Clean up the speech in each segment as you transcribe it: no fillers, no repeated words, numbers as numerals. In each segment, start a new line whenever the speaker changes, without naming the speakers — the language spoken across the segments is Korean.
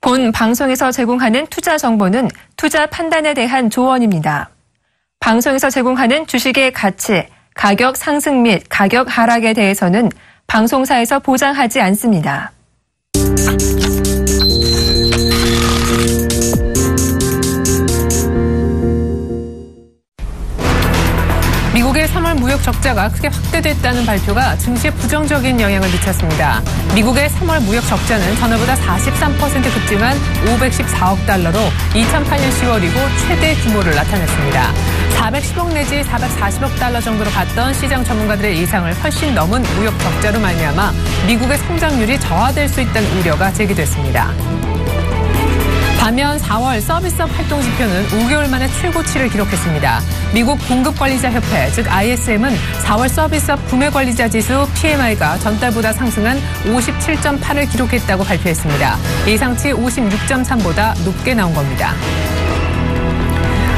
본 방송에서 제공하는 투자 정보는 투자 판단에 대한 조언입니다. 방송에서 제공하는 주식의 가치, 가격 상승 및 가격 하락에 대해서는 방송사에서 보장하지 않습니다.
미국의 3월 무역 적자가 크게 확대됐다는 발표가 증시에 부정적인 영향을 미쳤습니다. 미국의 3월 무역 적자는 전월보다 43% 급증한 514억 달러로 2008년 10월 이후 최대 규모를 나타냈습니다. 410억 내지 440억 달러 정도로 봤던 시장 전문가들의 예상을 훨씬 넘은 무역 적자로 말미암아 미국의 성장률이 저하될 수 있다는 우려가 제기됐습니다. 반면 4월 서비스업 활동 지표는 5개월 만에 최고치를 기록했습니다. 미국 공급관리자협회, 즉 ISM은 4월 서비스업 구매관리자 지수 PMI가 전달보다 상승한 57.8을 기록했다고 발표했습니다. 예상치 56.3보다 높게 나온 겁니다.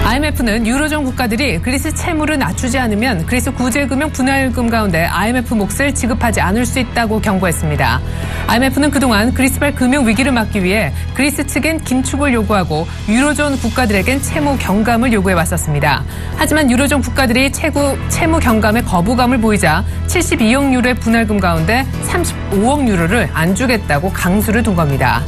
IMF는 유로존 국가들이 그리스 채무를 낮추지 않으면 그리스 구제금융 분할금 가운데 IMF 몫을 지급하지 않을 수 있다고 경고했습니다. IMF는 그동안 그리스발 금융 위기를 막기 위해 그리스 측엔 긴축을 요구하고 유로존 국가들에겐 채무 경감을 요구해왔었습니다. 하지만 유로존 국가들이 채무 경감에 거부감을 보이자 72억 유로의 분할금 가운데 35억 유로를 안 주겠다고 강수를 둔 겁니다.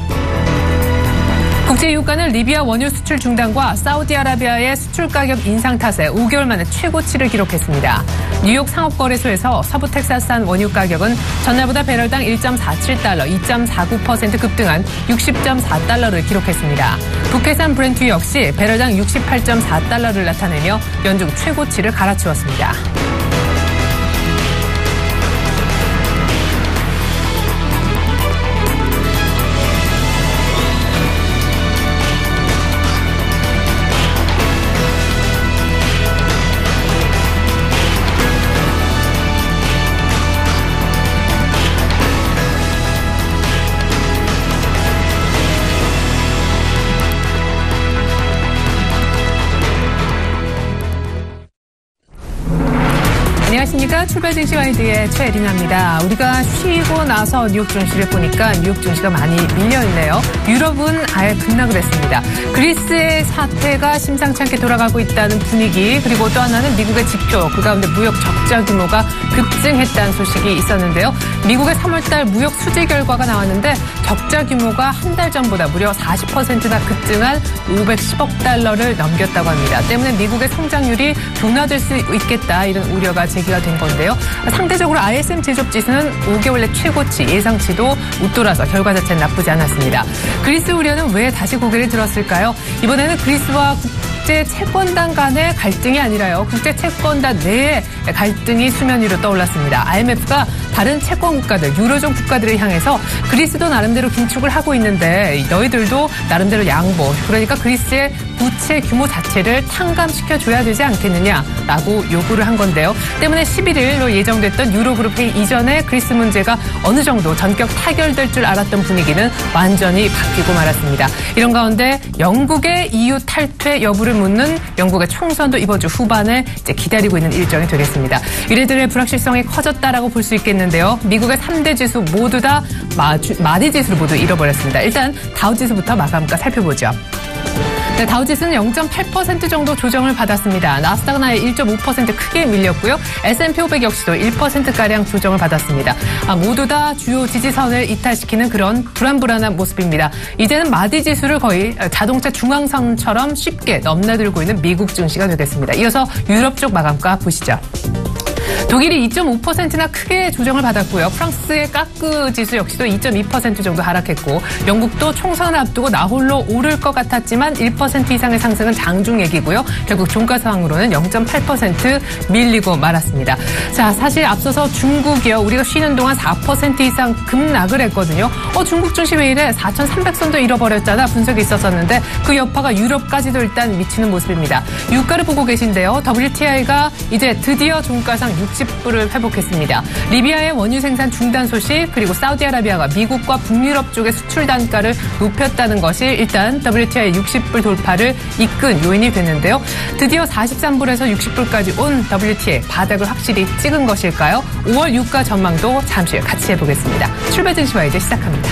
국제유가는 리비아 원유 수출 중단과 사우디아라비아의 수출 가격 인상 탓에 5개월 만에 최고치를 기록했습니다. 뉴욕 상업거래소에서 서부 텍사스산 원유 가격은 전날보다 배럴당 1.47달러, 2.49% 급등한 60.4달러를 기록했습니다. 북해산 브렌트 역시 배럴당 68.4달러를 나타내며 연중 최고치를 갈아치웠습니다. 안녕하십니까. 출발 증시 와이드의 최애린아입니다. 우리가 쉬고 나서 뉴욕 증시를 보니까 뉴욕 증시가 많이 밀려있네요. 유럽은 아예 급락을 했습니다. 그리스의 사태가 심상치 않게 돌아가고 있다는 분위기, 그리고 또 하나는 미국의 지표, 그 가운데 무역 적자 규모가 급증했다는 소식이 있었는데요. 미국의 3월달 무역 수지 결과가 나왔는데 적자 규모가 한 달 전보다 무려 40%나 급증한 510억 달러를 넘겼다고 합니다. 때문에 미국의 성장률이 둔화될 수 있겠다, 이런 우려가 제기가 된 건데요. 상대적으로 ISM 제조업지수는 5개월 내 최고치, 예상치도 웃돌아서 결과 자체는 나쁘지 않았습니다. 그리스 우려는 왜 다시 고개를 들었을까요? 이번에는 그리스와 국제 채권단 간의 갈등이 아니라요, 국제 채권단 내의 갈등이 수면 위로 떠올랐습니다. IMF가 다른 채권 국가들, 유로존 국가들을 향해서 그리스도 나름대로 긴축을 하고 있는데 너희들도 나름대로 양보, 그러니까 그리스의 부채 규모 자체를 탕감시켜줘야 되지 않겠느냐라고 요구를 한 건데요. 때문에 11일로 예정됐던 유로그룹 회의 이전에 그리스 문제가 어느 정도 전격 타결될 줄 알았던 분위기는 완전히 바뀌고 말았습니다. 이런 가운데 영국의 EU 탈퇴 여부를 묻는 영국의 총선도 이번 주 후반에 이제 기다리고 있는 일정이 되겠습니다. 이래들의 불확실성이 커졌다라고 볼 수 있겠는데요. 미국의 3대 지수 모두 다 마디 지수를 모두 잃어버렸습니다. 일단 다우지수부터 마감가 살펴보죠. 네, 다우지수는 0.8% 정도 조정을 받았습니다. 나스닥은 아예 1.5% 크게 밀렸고요. S&P 500 역시도 1%가량 조정을 받았습니다. 모두 다 주요 지지선을 이탈시키는 그런 불안불안한 모습입니다. 이제는 마디 지수를 거의 자동차 중앙선처럼 쉽게 넘나들고 있는 미국 증시가 되겠습니다. 이어서 유럽 쪽 마감가 보시죠. 독일이 2.5%나 크게 조정을 받았고요. 프랑스의 까크 지수 역시도 2.2% 정도 하락했고, 영국도 총선을 앞두고 나홀로 오를 것 같았지만 1% 이상의 상승은 장중 얘기고요. 결국 종가상으로는 0.8% 밀리고 말았습니다. 자, 사실 앞서서 중국이요, 우리가 쉬는 동안 4% 이상 급락을 했거든요. 중국 증시 왜 이래? 4,300선도 잃어버렸잖아, 분석이 있었었는데 그 여파가 유럽까지도 일단 미치는 모습입니다. 유가를 보고 계신데요. WTI가 이제 드디어 종가상 60불을 회복했습니다. 리비아의 원유 생산 중단 소식, 그리고 사우디아라비아가 미국과 북유럽 쪽의 수출 단가를 높였다는 것이 일단 WTI 60불 돌파를 이끈 요인이 됐는데요. 드디어 43불에서 60불까지 온 WTI 바닥을 확실히 찍은 것일까요? 5월 유가 전망도 잠시 후에 같이 해보겠습니다. 출발 증시 와이드 시작합니다.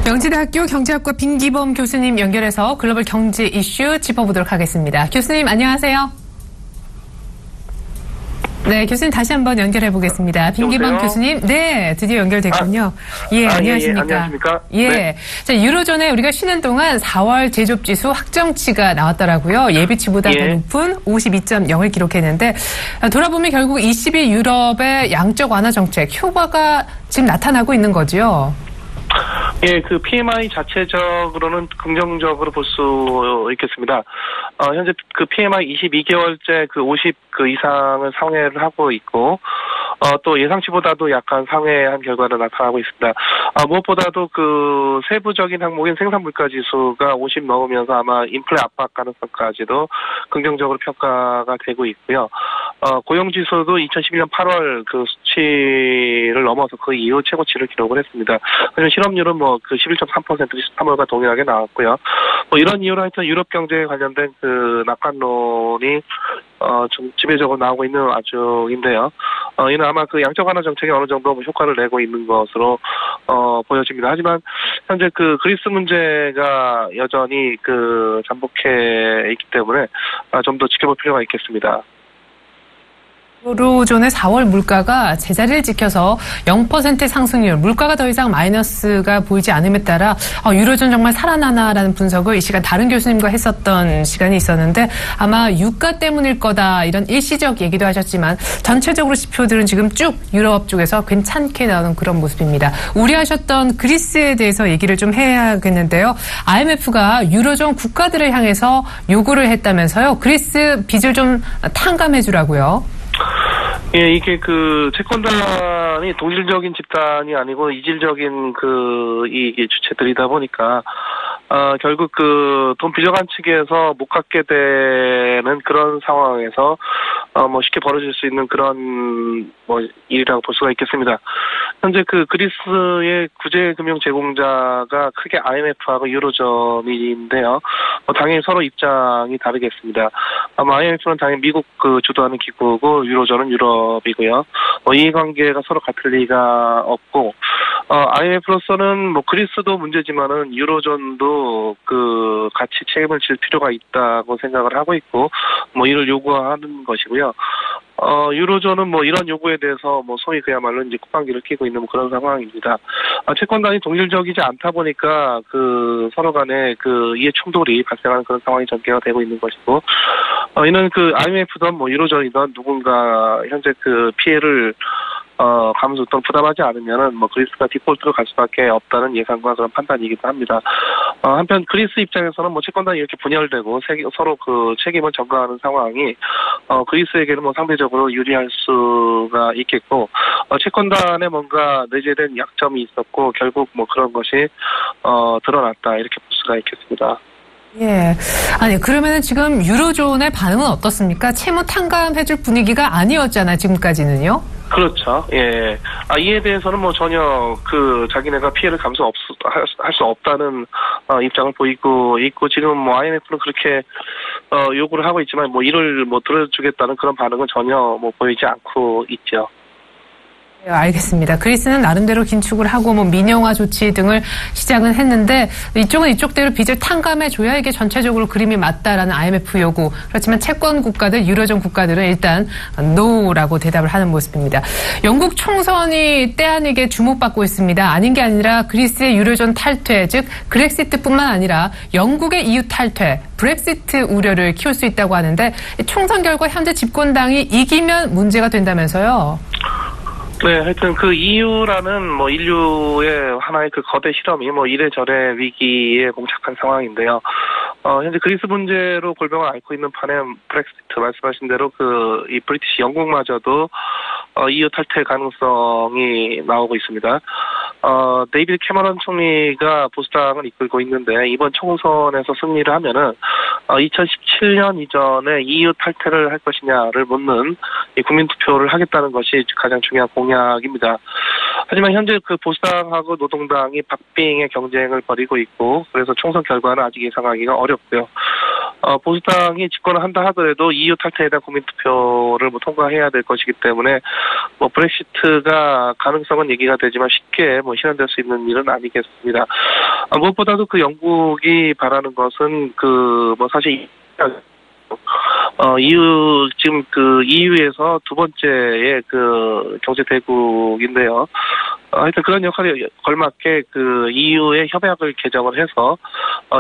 명지대학교 경제학과 빈기범 교수님 연결해서 글로벌 경제 이슈 짚어보도록 하겠습니다. 교수님 안녕하세요. 네, 교수님 다시 한번 연결해 보겠습니다. 빈기범 교수님, 네, 드디어 연결됐군요. 예, 안녕하십니까?
안녕하십니까?
예,
네.
자, 유로존에 우리가 쉬는 동안 4월 제조업지수 확정치가 나왔더라고요. 예비치보다 더 높은 52.0을 기록했는데 돌아보면 결국 20일 유럽의 양적 완화 정책 효과가 지금 나타나고 있는 거죠.
예, 그 PMI 자체적으로는 긍정적으로 볼 수 있겠습니다. 현재 그 PMI 22개월째 그 50 이상을 상회를 하고 있고, 또 예상치보다도 약간 상회한 결과를 나타나고 있습니다. 무엇보다도 그 세부적인 항목인 생산물가 지수가 50 넘으면서 아마 인플레 압박 가능성까지도 긍정적으로 평가가 되고 있고요. 고용 지수도 2012년 8월 그 수치를 넘어서 그 이후 최고치를 기록을 했습니다. 하지만 실업률은 뭐 그 11.3% 3월과 동일하게 나왔고요. 뭐 이런 이유로 하여튼 유럽 경제에 관련된 그 낙관론이 좀 지배적으로 나오고 있는 와중인데요. 이는 아마 그 양적 완화 정책이 어느 정도 효과를 내고 있는 것으로 보여집니다. 하지만 현재 그 그리스 문제가 여전히 그 잠복해 있기 때문에 좀 더 지켜볼 필요가 있겠습니다.
유로존의 4월 물가가 제자리를 지켜서 0% 상승률, 물가가 더 이상 마이너스가 보이지 않음에 따라 유로존 정말 살아나나라는 분석을 이 시간 다른 교수님과 했었던 시간이 있었는데 아마 유가 때문일 거다 이런 일시적 얘기도 하셨지만 전체적으로 지표들은 지금 쭉 유럽 쪽에서 괜찮게 나오는 그런 모습입니다. 우려하셨던 그리스에 대해서 얘기를 좀 해야겠는데요. IMF가 유로존 국가들을 향해서 요구를 했다면서요. 그리스 빚을 좀 탕감해 주라고요.
예, 이게 그 채권단이 동질적인 집단이 아니고 이질적인 이게 주체들이다 보니까 결국 그 돈 빌려간 측에서 못 갚게 되는 그런 상황에서 뭐 쉽게 벌어질 수 있는 그런 뭐 일이라고 볼 수가 있겠습니다. 현재 그 그리스의 구제 금융 제공자가 크게 IMF하고 유로존인데요. 당연히 서로 입장이 다르겠습니다. 아마 IMF는 당연히 미국 그 주도하는 기구고 유로존은 유럽이고요. 이해관계가 서로 같을 리가 없고 IMF로서는 뭐 그리스도 문제지만은 유로존도 그 같이 책임을 질 필요가 있다고 생각을 하고 있고 뭐 이를 요구하는 것이고요. 유로존은 뭐 이런 요구에 대해서 뭐 소위 그야말로 이제 콧방귀를 뀌고 있는 그런 상황입니다. 채권단이 동질적이지 않다 보니까 그 서로 간에 그 이해 충돌이 발생하는 그런 상황이 전개가 되고 있는 것이고, 이는 그 IMF든 뭐 유로존이든 누군가 현재 그 피해를 감수 또는 부담하지 않으면은 뭐 그리스가 디폴트로 갈 수밖에 없다는 예상과 그런 판단이기도 합니다. 한편 그리스 입장에서는 뭐 채권단이 이렇게 분열되고 서로 그 책임을 전가하는 상황이 그리스에게는 뭐 상대적으로 유리할 수가 있겠고, 채권단에 뭔가 내재된 약점이 있었고 결국 뭐 그런 것이 드러났다 이렇게 볼 수가 있겠습니다.
예. 아니, 그러면은 지금 유로존의 반응은 어떻습니까? 채무 탕감해줄 분위기가 아니었잖아요, 지금까지는요?
그렇죠. 예. 이에 대해서는 뭐 전혀 그 자기네가 피해를 할 수 없다는 입장을 보이고 있고, 지금 뭐 IMF는 그렇게 요구를 하고 있지만 뭐 이를 뭐 들어주겠다는 그런 반응은 전혀 뭐 보이지 않고 있죠.
네, 알겠습니다. 그리스는 나름대로 긴축을 하고 뭐 민영화 조치 등을 시작은 했는데 이쪽은 이쪽대로 빚을 탕감해줘야 이게 전체적으로 그림이 맞다라는 IMF 요구. 그렇지만 채권 국가들, 유로존 국가들은 일단 NO라고 대답을 하는 모습입니다. 영국 총선이 때 아니게 주목받고 있습니다. 아닌 게 아니라 그리스의 유로존 탈퇴, 즉 그렉시트뿐만 아니라 영국의 EU 탈퇴, 브렉시트 우려를 키울 수 있다고 하는데 총선 결과 현재 집권당이 이기면 문제가 된다면서요?
네, 하여튼 그 EU라는 뭐 인류의 하나의 그 거대 실험이 뭐 이래저래 위기에 봉착한 상황인데요. 현재 그리스 문제로 골병을 앓고 있는 판에 브렉시트 말씀하신 대로 이 브리티시 영국마저도 EU 탈퇴 가능성이 나오고 있습니다. 데이비드 캐머런 총리가 보수당을 이끌고 있는데 이번 총선에서 승리를 하면은 2017년 이전에 EU 탈퇴를 할 것이냐를 묻는 국민 투표를 하겠다는 것이 가장 중요한 공약입니다. 하지만 현재 그 보수당하고 노동당이 박빙의 경쟁을 벌이고 있고, 그래서 총선 결과는 아직 예상하기가 어렵고요. 보수당이 집권을 한다 하더라도 EU 탈퇴에 대한 국민투표를 뭐 통과해야 될 것이기 때문에 뭐 브렉시트가 가능성은 얘기가 되지만 쉽게 뭐 실현될 수 있는 일은 아니겠습니다. 무엇보다도 그 영국이 바라는 것은 뭐 사실 EU 지금 EU에서 두 번째의 경제 대국인데요. 하여튼 그런 역할에 걸맞게 EU의 협약을 개정을 해서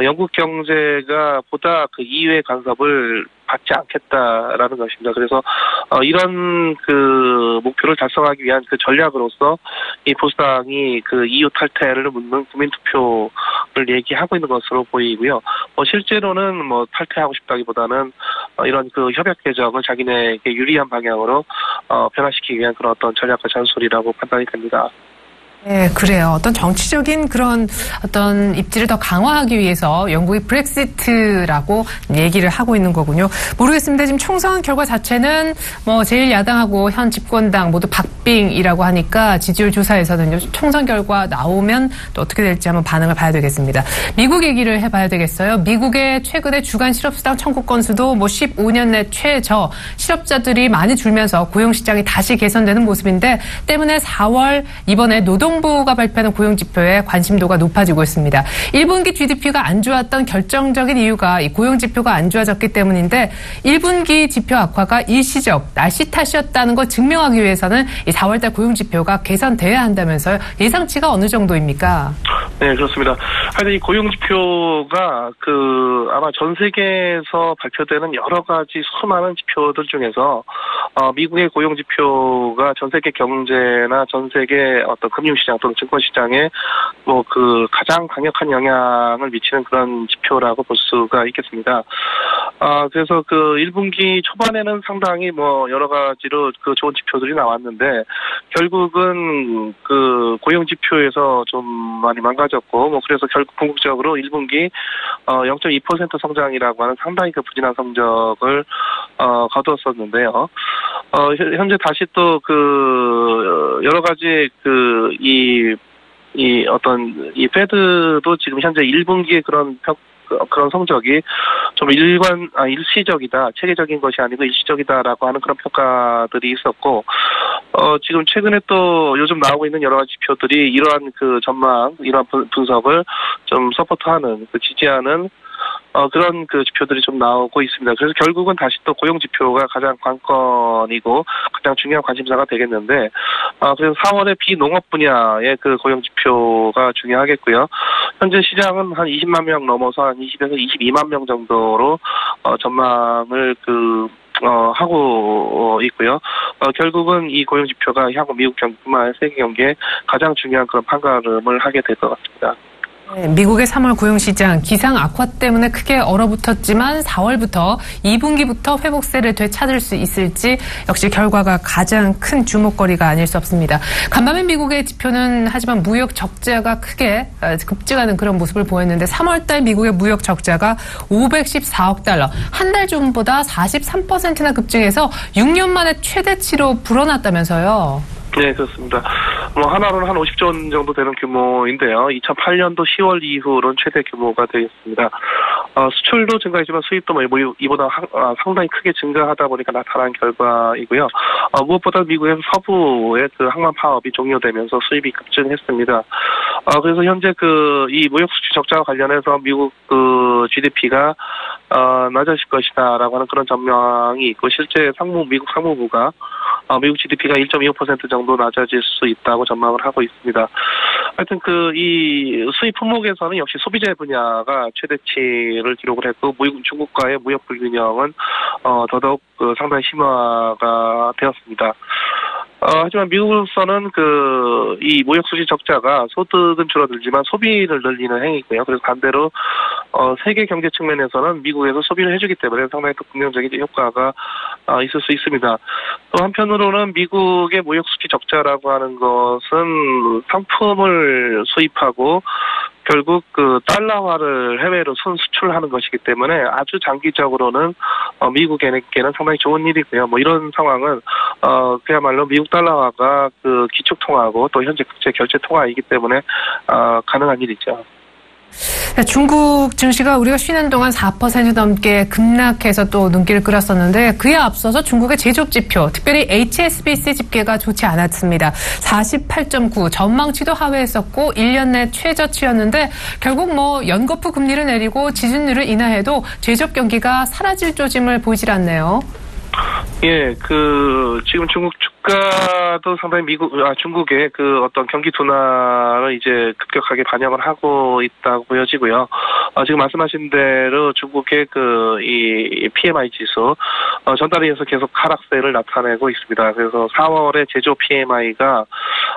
영국 경제가 보다 EU의 간섭을 받지 않겠다라는 것입니다. 그래서 이런 목표를 달성하기 위한 전략으로서 이 보수당이 EU 탈퇴를 묻는 국민투표를 얘기하고 있는 것으로 보이고요. 실제로는 탈퇴하고 싶다기보다는 이런 협약 개정을 자기네에게 유리한 방향으로 변화시키기 위한 그런 어떤 전략과 잔소리라고 판단이 됩니다.
네, 그래요. 어떤 정치적인 그런 어떤 입지를 더 강화하기 위해서 영국이 브렉시트라고 얘기를 하고 있는 거군요. 모르겠습니다. 지금 총선 결과 자체는 제1야당하고 현 집권당 모두 박빙이라고 하니까 지지율 조사에서는요, 총선 결과 나오면 또 어떻게 될지 한번 반응을 봐야 되겠습니다. 미국 얘기를 해봐야 되겠어요. 미국의 최근의 주간 실업수당 청구 건수도 15년 내 최저, 실업자들이 많이 줄면서 고용시장이 다시 개선되는 모습인데, 때문에 4월 이번에 노동부가 발표하는 고용지표에 관심도가 높아지고 있습니다. 1분기 GDP가 안 좋았던 결정적인 이유가 이 고용지표가 안 좋아졌기 때문인데, 1분기 지표 악화가 일시적, 날씨 탓이었다는 걸 증명하기 위해서는 이 4월달 고용지표가 개선돼야 한다면서요. 예상치가 어느 정도입니까?
네, 그렇습니다. 하여튼 이 고용지표가 아마 전 세계에서 발표되는 여러 가지 수많은 지표들 중에서 미국의 고용지표가 전 세계 경제나 전 세계 어떤 금융시장 또는 증권시장에 가장 강력한 영향을 미치는 그런 지표라고 볼 수가 있겠습니다. 그래서 1분기 초반에는 상당히 여러 가지로 좋은 지표들이 나왔는데, 결국은 고용지표에서 좀 많이 망가졌고, 그래서 결국 궁극적으로 1분기 0.2% 성장이라고 하는 상당히 부진한 성적을 거두었었는데요. 현재 다시 또 여러 가지 이 페드도 지금 현재 1분기에 그런 성적이 좀 일시적이다, 체계적인 것이 아니고 일시적이다라고 하는 그런 평가들이 있었고, 지금 최근에 또 요즘 나오고 있는 여러 가지 지표들이 이러한 전망, 이러한 분석을 좀 서포트하는, 지지하는 그런 지표들이 좀 나오고 있습니다. 그래서 결국은 다시 또 고용지표가 가장 관건이고 가장 중요한 관심사가 되겠는데, 그래서 4월에 비농업 분야의 고용지표가 중요하겠고요. 현재 시장은 한 20만 명 넘어서 한 20에서 22만 명 정도로 전망을 하고 있고요. 결국은 이 고용지표가 향후 미국 경기뿐만 아니라 세계 경기에 가장 중요한 그런 판가름을 하게 될 것 같습니다.
네, 미국의 3월 고용시장 기상 악화 때문에 크게 얼어붙었지만 4월부터 2분기부터 회복세를 되찾을 수 있을지 역시 결과가 가장 큰 주목거리가 아닐 수 없습니다. 간밤에 미국의 지표는 하지만 무역 적자가 크게 급증하는 그런 모습을 보였는데, 3월달 미국의 무역 적자가 514억 달러, 한 달 전보다 43%나 급증해서 6년 만에 최대치로 불어났다면서요.
네, 그렇습니다. 하나로는 한 50조 원 정도 되는 규모인데요. 2008년도 10월 이후로는 최대 규모가 되겠습니다. 수출도 증가했지만 수입도 이보다 상당히 크게 증가하다 보니까 나타난 결과이고요. 무엇보다 미국의 서부의 항만 파업이 종료되면서 수입이 급증했습니다. 그래서 현재 이 무역 수출 적자와 관련해서 미국 GDP가 낮아질 것이다라고 하는 그런 전망이 있고, 실제 미국 상무부가 미국 GDP가 1.25% 정도 낮아질 수 있다고 전망을 하고 있습니다. 하여튼 이 수입 품목에서는 역시 소비재 분야가 최대치를 기록을 했고, 중국과의 무역 불균형은 더더욱 상당히 심화가 되었습니다. 하지만 미국으로서는 이 무역 수지 적자가 소득은 줄어들지만 소비를 늘리는 행위고요. 그래서 반대로 세계 경제 측면에서는 미국에서 소비를 해주기 때문에 상당히 또 긍정적인 효과가 있을 수 있습니다. 또 한편으로는 미국의 무역 수지 적자라고 하는 것은 상품을 수입하고 결국 달러화를 해외로 순수출하는 것이기 때문에 아주 장기적으로는 미국에게는 상당히 좋은 일이고요. 이런 상황은 그야말로 미국 달러화가 기축 통화고 또 현재 국제 결제 통화이기 때문에 가능한 일이죠.
중국 증시가 우리가 쉬는 동안 4% 넘게 급락해서 또 눈길을 끌었었는데 그에 앞서서 중국의 제조업 지표, 특별히 HSBC 집계가 좋지 않았습니다. 48.9, 전망치도 하회했었고 1년 내 최저치였는데 결국 연거푸 금리를 내리고 지준율을 인하해도 제조업 경기가 사라질 조짐을 보이질 않네요.
예, 지금 중국 주가도 상당히 중국의 어떤 경기 둔화를 이제 급격하게 반영을 하고 있다고 보여지고요. 지금 말씀하신 대로 중국의 이 PMI 지수, 전달에서 계속 하락세를 나타내고 있습니다. 그래서 4월에 제조 PMI가,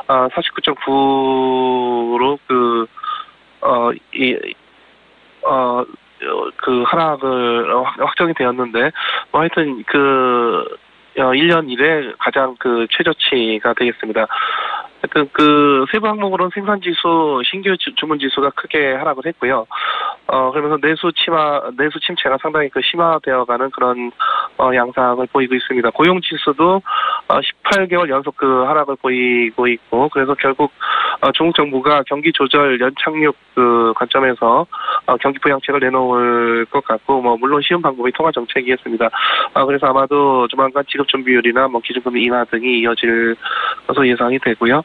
49.9로 하락을 확정이 되었는데, 하여튼 1년 이래 가장 최저치가 되겠습니다. 세부 항목으로는 생산지수, 신규 주문지수가 크게 하락을 했고요. 그러면서 내수 침체가 상당히 심화되어가는 그런, 양상을 보이고 있습니다. 고용지수도, 18개월 연속 하락을 보이고 있고, 그래서 결국, 중국 정부가 경기 조절 연착륙 관점에서, 경기 부양책을 내놓을 것 같고, 물론 쉬운 방법이 통화 정책이겠습니다. 그래서 아마도 조만간 지급 준비율이나 기준금리 인하 등이 이어질 것으로 예상이 되고요.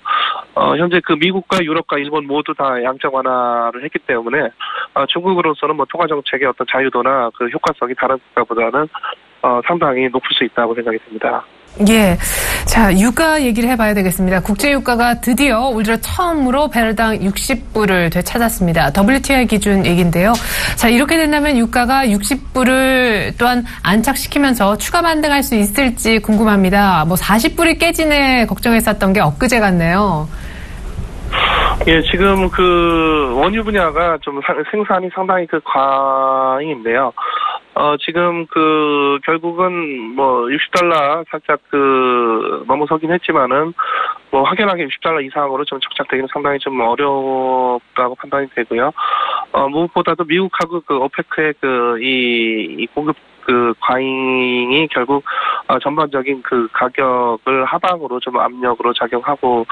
현재 미국과 유럽과 일본 모두 다 양적 완화를 했기 때문에, 중국으로서는 통화 정책의 어떤 자유도나 효과성이 다른 국가보다는, 상당히 높을 수 있다고 생각이 듭니다.
예. 자, 유가 얘기를 해봐야 되겠습니다. 국제유가가 드디어 올 들어 처음으로 배럴당 60불을 되찾았습니다. WTI 기준 얘기인데요. 자, 이렇게 된다면 유가가 60불을 또한 안착시키면서 추가 반등할 수 있을지 궁금합니다. 40불이 깨지네 걱정했었던 게 엊그제 같네요.
예, 지금 원유 분야가 좀 생산이 상당히 과잉인데요. 지금 결국은 60달러 살짝 넘어서긴 했지만은 확연하게 60달러 이상으로 좀 정착되기는 상당히 좀 어렵다고 판단이 되고요. 무엇보다도 미국하고 오페크의 이 공급 과잉이 결국 전반적인 가격을 하방으로 좀 압력으로 작용하고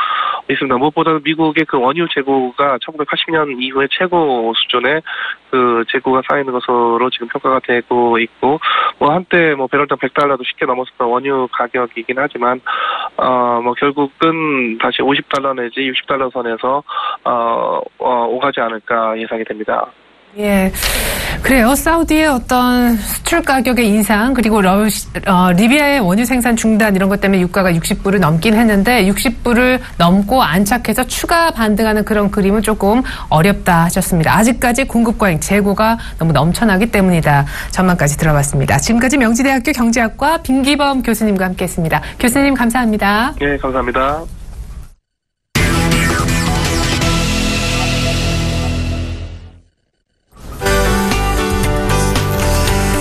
있습니다. 무엇보다도 미국의 원유 재고가 1980년 이후에 최고 수준의 재고가 쌓이는 것으로 지금 평가가 되고 있고, 한때 배럴당 100달러도 쉽게 넘었었던 원유 가격이긴 하지만, 결국은 다시 50달러 내지 60달러 선에서, 오가지 않을까 예상이 됩니다.
예. 그래요. 사우디의 어떤 수출 가격의 인상, 그리고 리비아의 원유 생산 중단 이런 것 때문에 유가가 60불을 넘긴 했는데 60불을 넘고 안착해서 추가 반등하는 그런 그림은 조금 어렵다 하셨습니다. 아직까지 공급 과잉, 재고가 너무 넘쳐나기 때문이다. 전망까지 들어봤습니다. 지금까지 명지대학교 경제학과 빈기범 교수님과 함께했습니다. 교수님 감사합니다.
네, 감사합니다.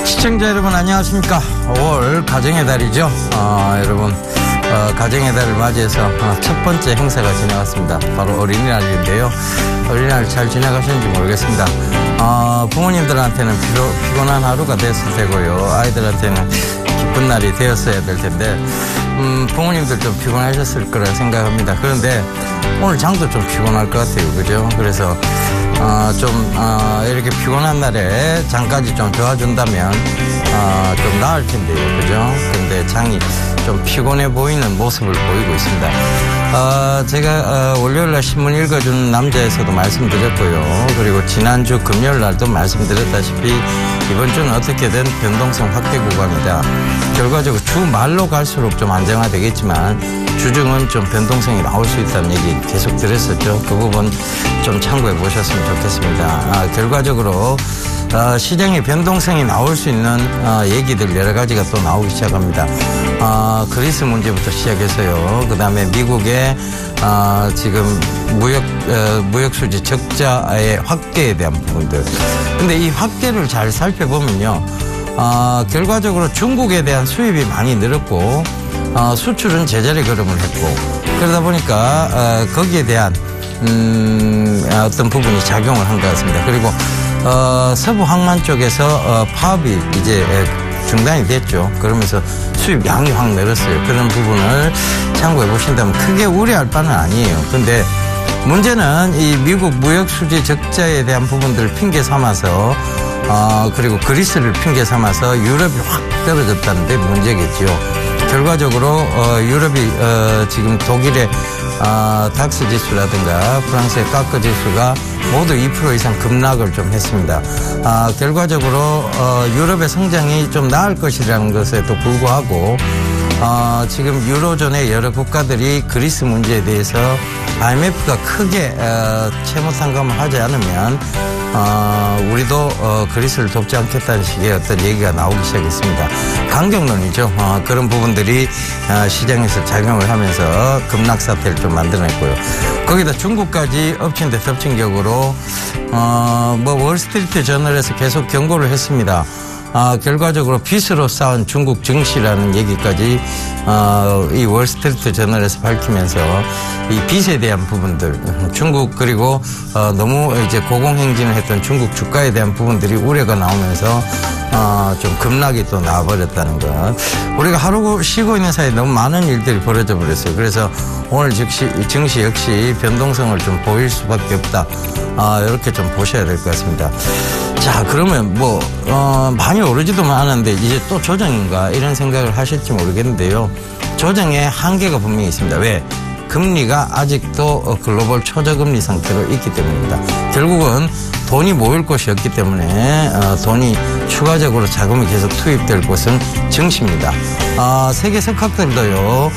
시청자 여러분 안녕하십니까. 5월 가정의 달이죠. 여러분 가정의 달을 맞이해서 첫 번째 행사가 지나갔습니다. 바로 어린이날인데요. 어린이날 잘 지나가셨는지 모르겠습니다. 부모님들한테는 피곤한 하루가 됐을 테고요. 아이들한테는 기쁜 날이 되었어야 될 텐데 부모님들 좀 피곤하셨을 거라 생각합니다. 그런데 오늘 장도 좀 피곤할 것 같아요. 그죠? 그래서 이렇게 피곤한 날에 장까지 좀 도와준다면, 좀 나을 텐데요. 그죠? 근데 장이 좀 피곤해 보이는 모습을 보이고 있습니다. 제가, 월요일날 신문 읽어준 남자에서도 말씀드렸고요. 그리고 지난주 금요일날도 말씀드렸다시피 이번 주는 어떻게든 변동성 확대 구간이다. 결과적으로 주 말로 갈수록 좀 안정화되겠지만 주중은 좀 변동성이 나올 수 있다는 얘기 계속 드렸었죠. 그 부분 좀 참고해 보셨으면 좋겠습니다. 결과적으로 시장의 변동성이 나올 수 있는 얘기들 여러 가지가 또 나오기 시작합니다. 그리스 문제부터 시작해서요. 그 다음에 미국의 지금 무역 수지 적자의 확대에 대한 부분들. 근데 이 확대를 잘 살펴보면요. 결과적으로 중국에 대한 수입이 많이 늘었고 수출은 제자리 걸음을 했고 그러다 보니까 거기에 대한 어떤 부분이 작용을 한 것 같습니다. 그리고 서부 항만 쪽에서 파업이 이제 중단이 됐죠. 그러면서 수입 양이 확 늘었어요. 그런 부분을 참고해 보신다면 크게 우려할 바는 아니에요. 근데 문제는 이 미국 무역 수지 적자에 대한 부분들을 핑계 삼아서 그리고 그리스를 핑계 삼아서 유럽이 확 떨어졌다는 데 문제겠죠. 결과적으로 유럽이 지금 독일의 닥스 지수라든가 프랑스의 까크 지수가 모두 2% 이상 급락을 좀 했습니다. 결과적으로 유럽의 성장이 좀 나을 것이라는 것에도 불구하고 지금 유로존의 여러 국가들이 그리스 문제에 대해서 IMF가 크게 채무 상감을 하지 않으면 우리도 그리스를 돕지 않겠다는 식의 어떤 얘기가 나오기 시작했습니다. 강경론이죠. 그런 부분들이 시장에서 작용을 하면서 급락 사태를 좀 만들어냈고요. 거기다 중국까지 엎친 데 덮친 격으로 월스트리트 저널에서 계속 경고를 했습니다. 결과적으로 빚으로 쌓은 중국 증시라는 얘기까지 이 월스트리트 저널에서 밝히면서 이 빚에 대한 부분들, 중국 그리고 너무 이제 고공행진을 했던 중국 주가에 대한 부분들이 우려가 나오면서 좀 급락이 또 나와버렸다는 것. 우리가 하루 쉬고 있는 사이에 너무 많은 일들이 벌어져 버렸어요. 그래서 오늘 증시 역시 변동성을 좀 보일 수밖에 없다. 이렇게 좀 보셔야 될 것 같습니다. 자, 그러면 많이 오르지도 않았는데 이제 또 조정인가 이런 생각을 하실지 모르겠는데요. 조정의 한계가 분명히 있습니다. 왜? 금리가 아직도 글로벌 초저금리 상태로 있기 때문입니다. 결국은 돈이 모일 곳이 없기 때문에 돈이 추가적으로 자금이 계속 투입될 곳은 증시입니다. 세계 석학들도요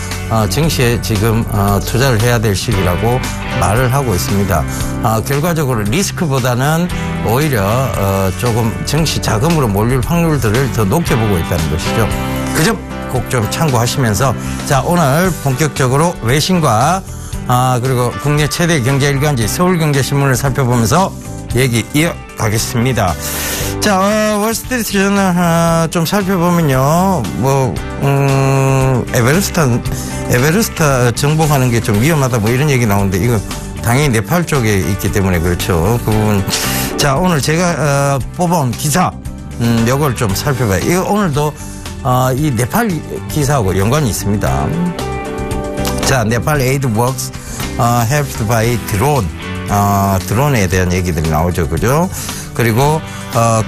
증시에 지금 투자를 해야 될 시기라고 말을 하고 있습니다. 결과적으로 리스크보다는 오히려 조금 증시 자금으로 몰릴 확률들을 더 높게 보고 있다는 것이죠. 그 점 꼭 좀 참고하시면서 자, 오늘 본격적으로 외신과 그리고 국내 최대 경제 일간지 서울경제신문을 살펴보면서 얘기 이어가겠습니다. 자, 월스트리트 저널 좀 살펴보면요. 에베레스트 정복하는 게 좀 위험하다 이런 얘기 나오는데 이거 당연히 네팔 쪽에 있기 때문에 그렇죠. 그 부분. 자, 오늘 제가 뽑아온 기사 요걸 좀 살펴봐요. 이거 오늘도 이 네팔 기사하고 연관이 있습니다. 자, 네팔 에이드 워크스 helped by 드론. 드론에 대한 얘기들이 나오죠. 그죠? 그리고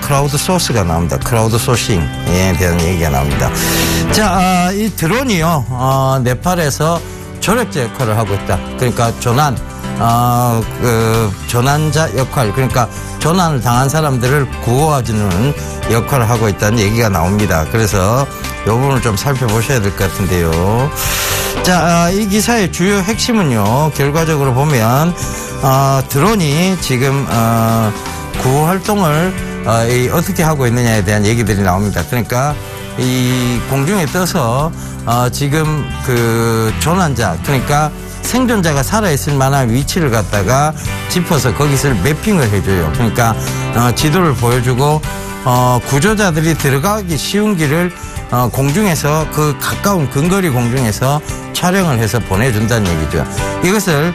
크라우드 소스가 나옵니다. 크라우드 소싱에 대한 얘기가 나옵니다. 자, 이 드론이요. 네팔에서 조력자 역할을 하고 있다. 그러니까 조난자 역할, 그러니까 조난을 당한 사람들을 구호해주는 역할을 하고 있다는 얘기가 나옵니다. 그래서 이 부분을 좀 살펴보셔야 될 것 같은데요. 자, 이 기사의 주요 핵심은요. 결과적으로 보면 드론이 지금 구호 활동을 어떻게 하고 있느냐에 대한 얘기들이 나옵니다. 그러니까 이 공중에 떠서 지금 그 조난자, 그러니까 생존자가 살아있을 만한 위치를 갖다가 짚어서 거기서 매핑을 해줘요. 그러니까 지도를 보여주고 구조자들이 들어가기 쉬운 길을 공중에서 그 가까운 근거리 공중에서 촬영을 해서 보내준다는 얘기죠. 이것을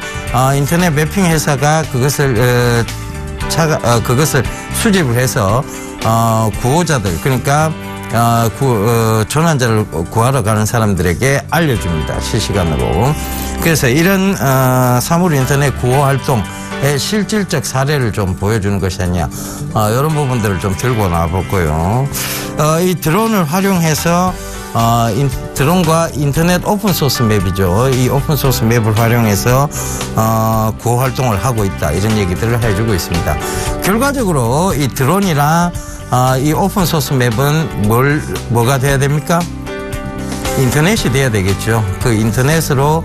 인터넷 매핑 회사가 그것을 수집을 해서 구호자들, 그러니까 조난자를 구하러 가는 사람들에게 알려줍니다. 실시간으로. 그래서 이런 사물 인터넷 구호 활동의 실질적 사례를 좀 보여주는 것이 아니냐, 이런 부분들을 좀 들고 나와볼 거예요. 이 드론을 활용해서 드론과 인터넷 오픈소스 맵이죠. 이 오픈소스 맵을 활용해서 구호 활동을 하고 있다, 이런 얘기들을 해주고 있습니다. 결과적으로 이 드론이랑 이 오픈소스 맵은 뭐가 돼야 됩니까? 인터넷이 돼야 되겠죠. 그 인터넷으로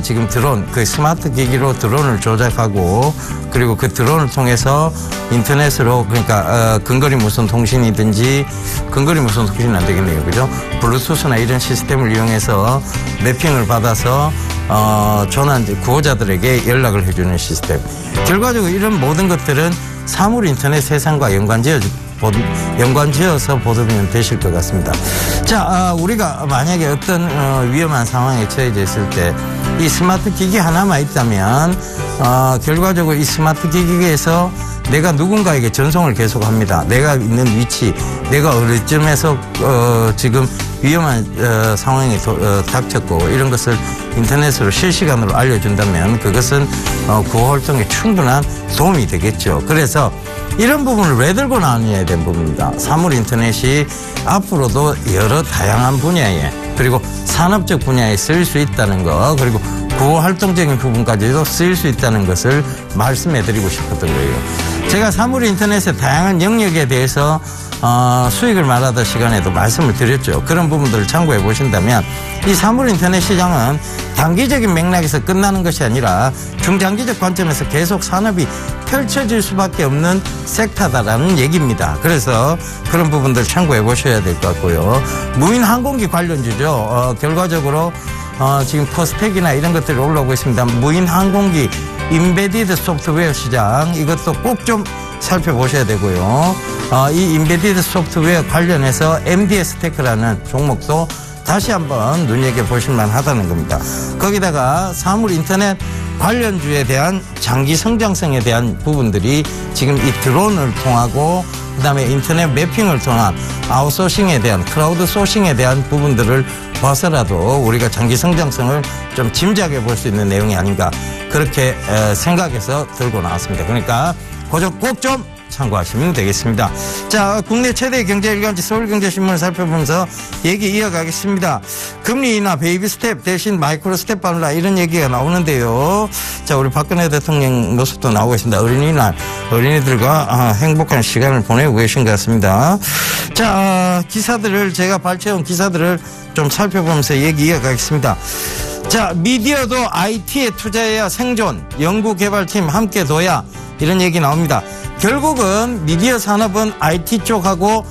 지금 드론, 그 스마트 기기로 드론을 조작하고, 그리고 그 드론을 통해서 인터넷으로, 그러니까 근거리 무선 통신이든지, 근거리 무선 통신은 안 되겠네요. 그죠? 블루투스나 이런 시스템을 이용해서 매핑을 받아서 구호자들에게 연락을 해주는 시스템. 결과적으로 이런 모든 것들은 사물 인터넷 세상과 연관지어서 보시면 되실 것 같습니다. 자, 우리가 만약에 어떤 위험한 상황에 처해져 있을 때 이 스마트 기기 하나만 있다면 결과적으로 이 스마트 기기에서 내가 누군가에게 전송을 계속합니다. 내가 있는 위치, 내가 어느 점에서 지금 위험한 상황이 닥쳤고 이런 것을 인터넷으로 실시간으로 알려준다면 그것은 구호 활동에 충분한 도움이 되겠죠. 그래서 이런 부분을 왜 들고 나와야 되는 부분입니다. 사물 인터넷이 앞으로도 여러 다양한 분야에 그리고 산업적 분야에 쓰일 수 있다는 거 그리고 구호 활동적인 부분까지도 쓰일 수 있다는 것을 말씀해 드리고 싶었던 거예요. 제가 사물 인터넷의 다양한 영역에 대해서 수익을 말하던 시간에도 말씀을 드렸죠. 그런 부분들을 참고해 보신다면 이 사물 인터넷 시장은 단기적인 맥락에서 끝나는 것이 아니라 중장기적 관점에서 계속 산업이 펼쳐질 수밖에 없는 섹터다라는 얘기입니다. 그래서 그런 부분들 참고해 보셔야 될 것 같고요. 무인 항공기 관련주죠. 결과적으로 지금 퍼스펙이나 이런 것들이 올라오고 있습니다. 무인 항공기 인베디드 소프트웨어 시장 이것도 꼭 좀 살펴보셔야 되고요. 이 인베디드 소프트웨어 관련해서 MDS 테크라는 종목도 다시 한번 눈여겨보실 만하다는 겁니다. 거기다가 사물 인터넷 관련주에 대한 장기 성장성에 대한 부분들이 지금 이 드론을 통하고 그다음에 인터넷 매핑을 통한 아웃소싱에 대한 클라우드 소싱에 대한 부분들을 봐서라도 우리가 장기 성장성을 좀 짐작해 볼 수 있는 내용이 아닌가 그렇게 생각해서 들고 나왔습니다. 그러니까 그점 꼭 좀 참고하시면 되겠습니다. 자, 국내 최대 경제 일간지 서울경제신문을 살펴보면서 얘기 이어가겠습니다. 금리 인하 베이비 스텝 대신 마이크로 스텝 밟라 이런 얘기가 나오는데요. 자, 우리 박근혜 대통령 모습도 나오고 있습니다. 어린이날 어린이들과 행복한 시간을 보내고 계신 것 같습니다. 자, 기사들을 제가 발췌한 기사들을 좀 살펴보면서 얘기 이어가겠습니다. 자, 미디어도 IT에 투자해야 생존, 연구개발팀 함께 둬야 이런 얘기 나옵니다. 결국은 미디어 산업은 IT 쪽하고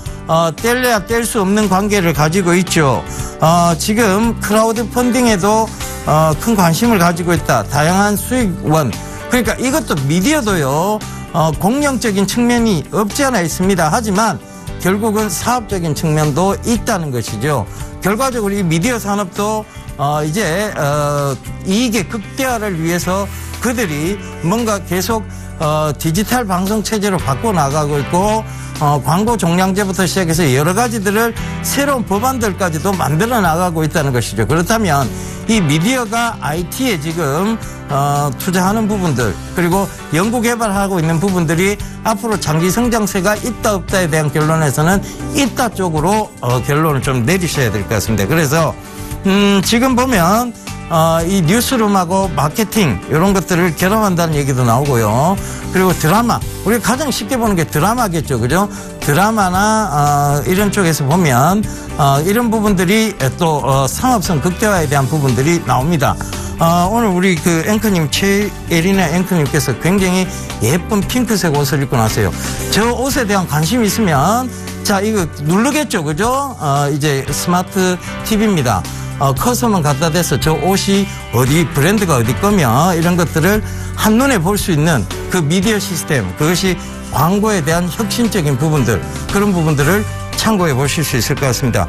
뗄래야 뗄 수 없는 관계를 가지고 있죠. 지금 클라우드 펀딩에도 큰 관심을 가지고 있다. 다양한 수익원. 그러니까 이것도 미디어도요. 공영적인 측면이 없지 않아 있습니다. 하지만 결국은 사업적인 측면도 있다는 것이죠. 결과적으로 이 미디어 산업도 이제 이익의 극대화를 위해서 그들이 뭔가 계속 디지털 방송 체제로 바꿔나가고 있고 광고 종량제부터 시작해서 여러 가지들을 새로운 법안들까지도 만들어 나가고 있다는 것이죠. 그렇다면 이 미디어가 IT에 지금 투자하는 부분들 그리고 연구개발하고 있는 부분들이 앞으로 장기 성장세가 있다 없다에 대한 결론에서는 있다 쪽으로 결론을 좀 내리셔야 될 것 같습니다. 그래서 지금 보면 이 뉴스룸하고 마케팅 이런 것들을 결합한다는 얘기도 나오고요. 그리고 드라마 우리가 가장 쉽게 보는 게 드라마겠죠. 그죠? 드라마나 이런 쪽에서 보면 이런 부분들이 또 상업성 극대화에 대한 부분들이 나옵니다. 오늘 우리 그 앵커님 최예린아 앵커님께서 굉장히 예쁜 핑크색 옷을 입고 나세요. 저 옷에 대한 관심이 있으면 자 이거 누르겠죠. 그죠? 이제 스마트 TV입니다. 커서만 갖다 대서 저 옷이 어디 브랜드가 어디 거며 이런 것들을 한눈에 볼 수 있는 그 미디어 시스템 그것이 광고에 대한 혁신적인 부분들 그런 부분들을 참고해 보실 수 있을 것 같습니다.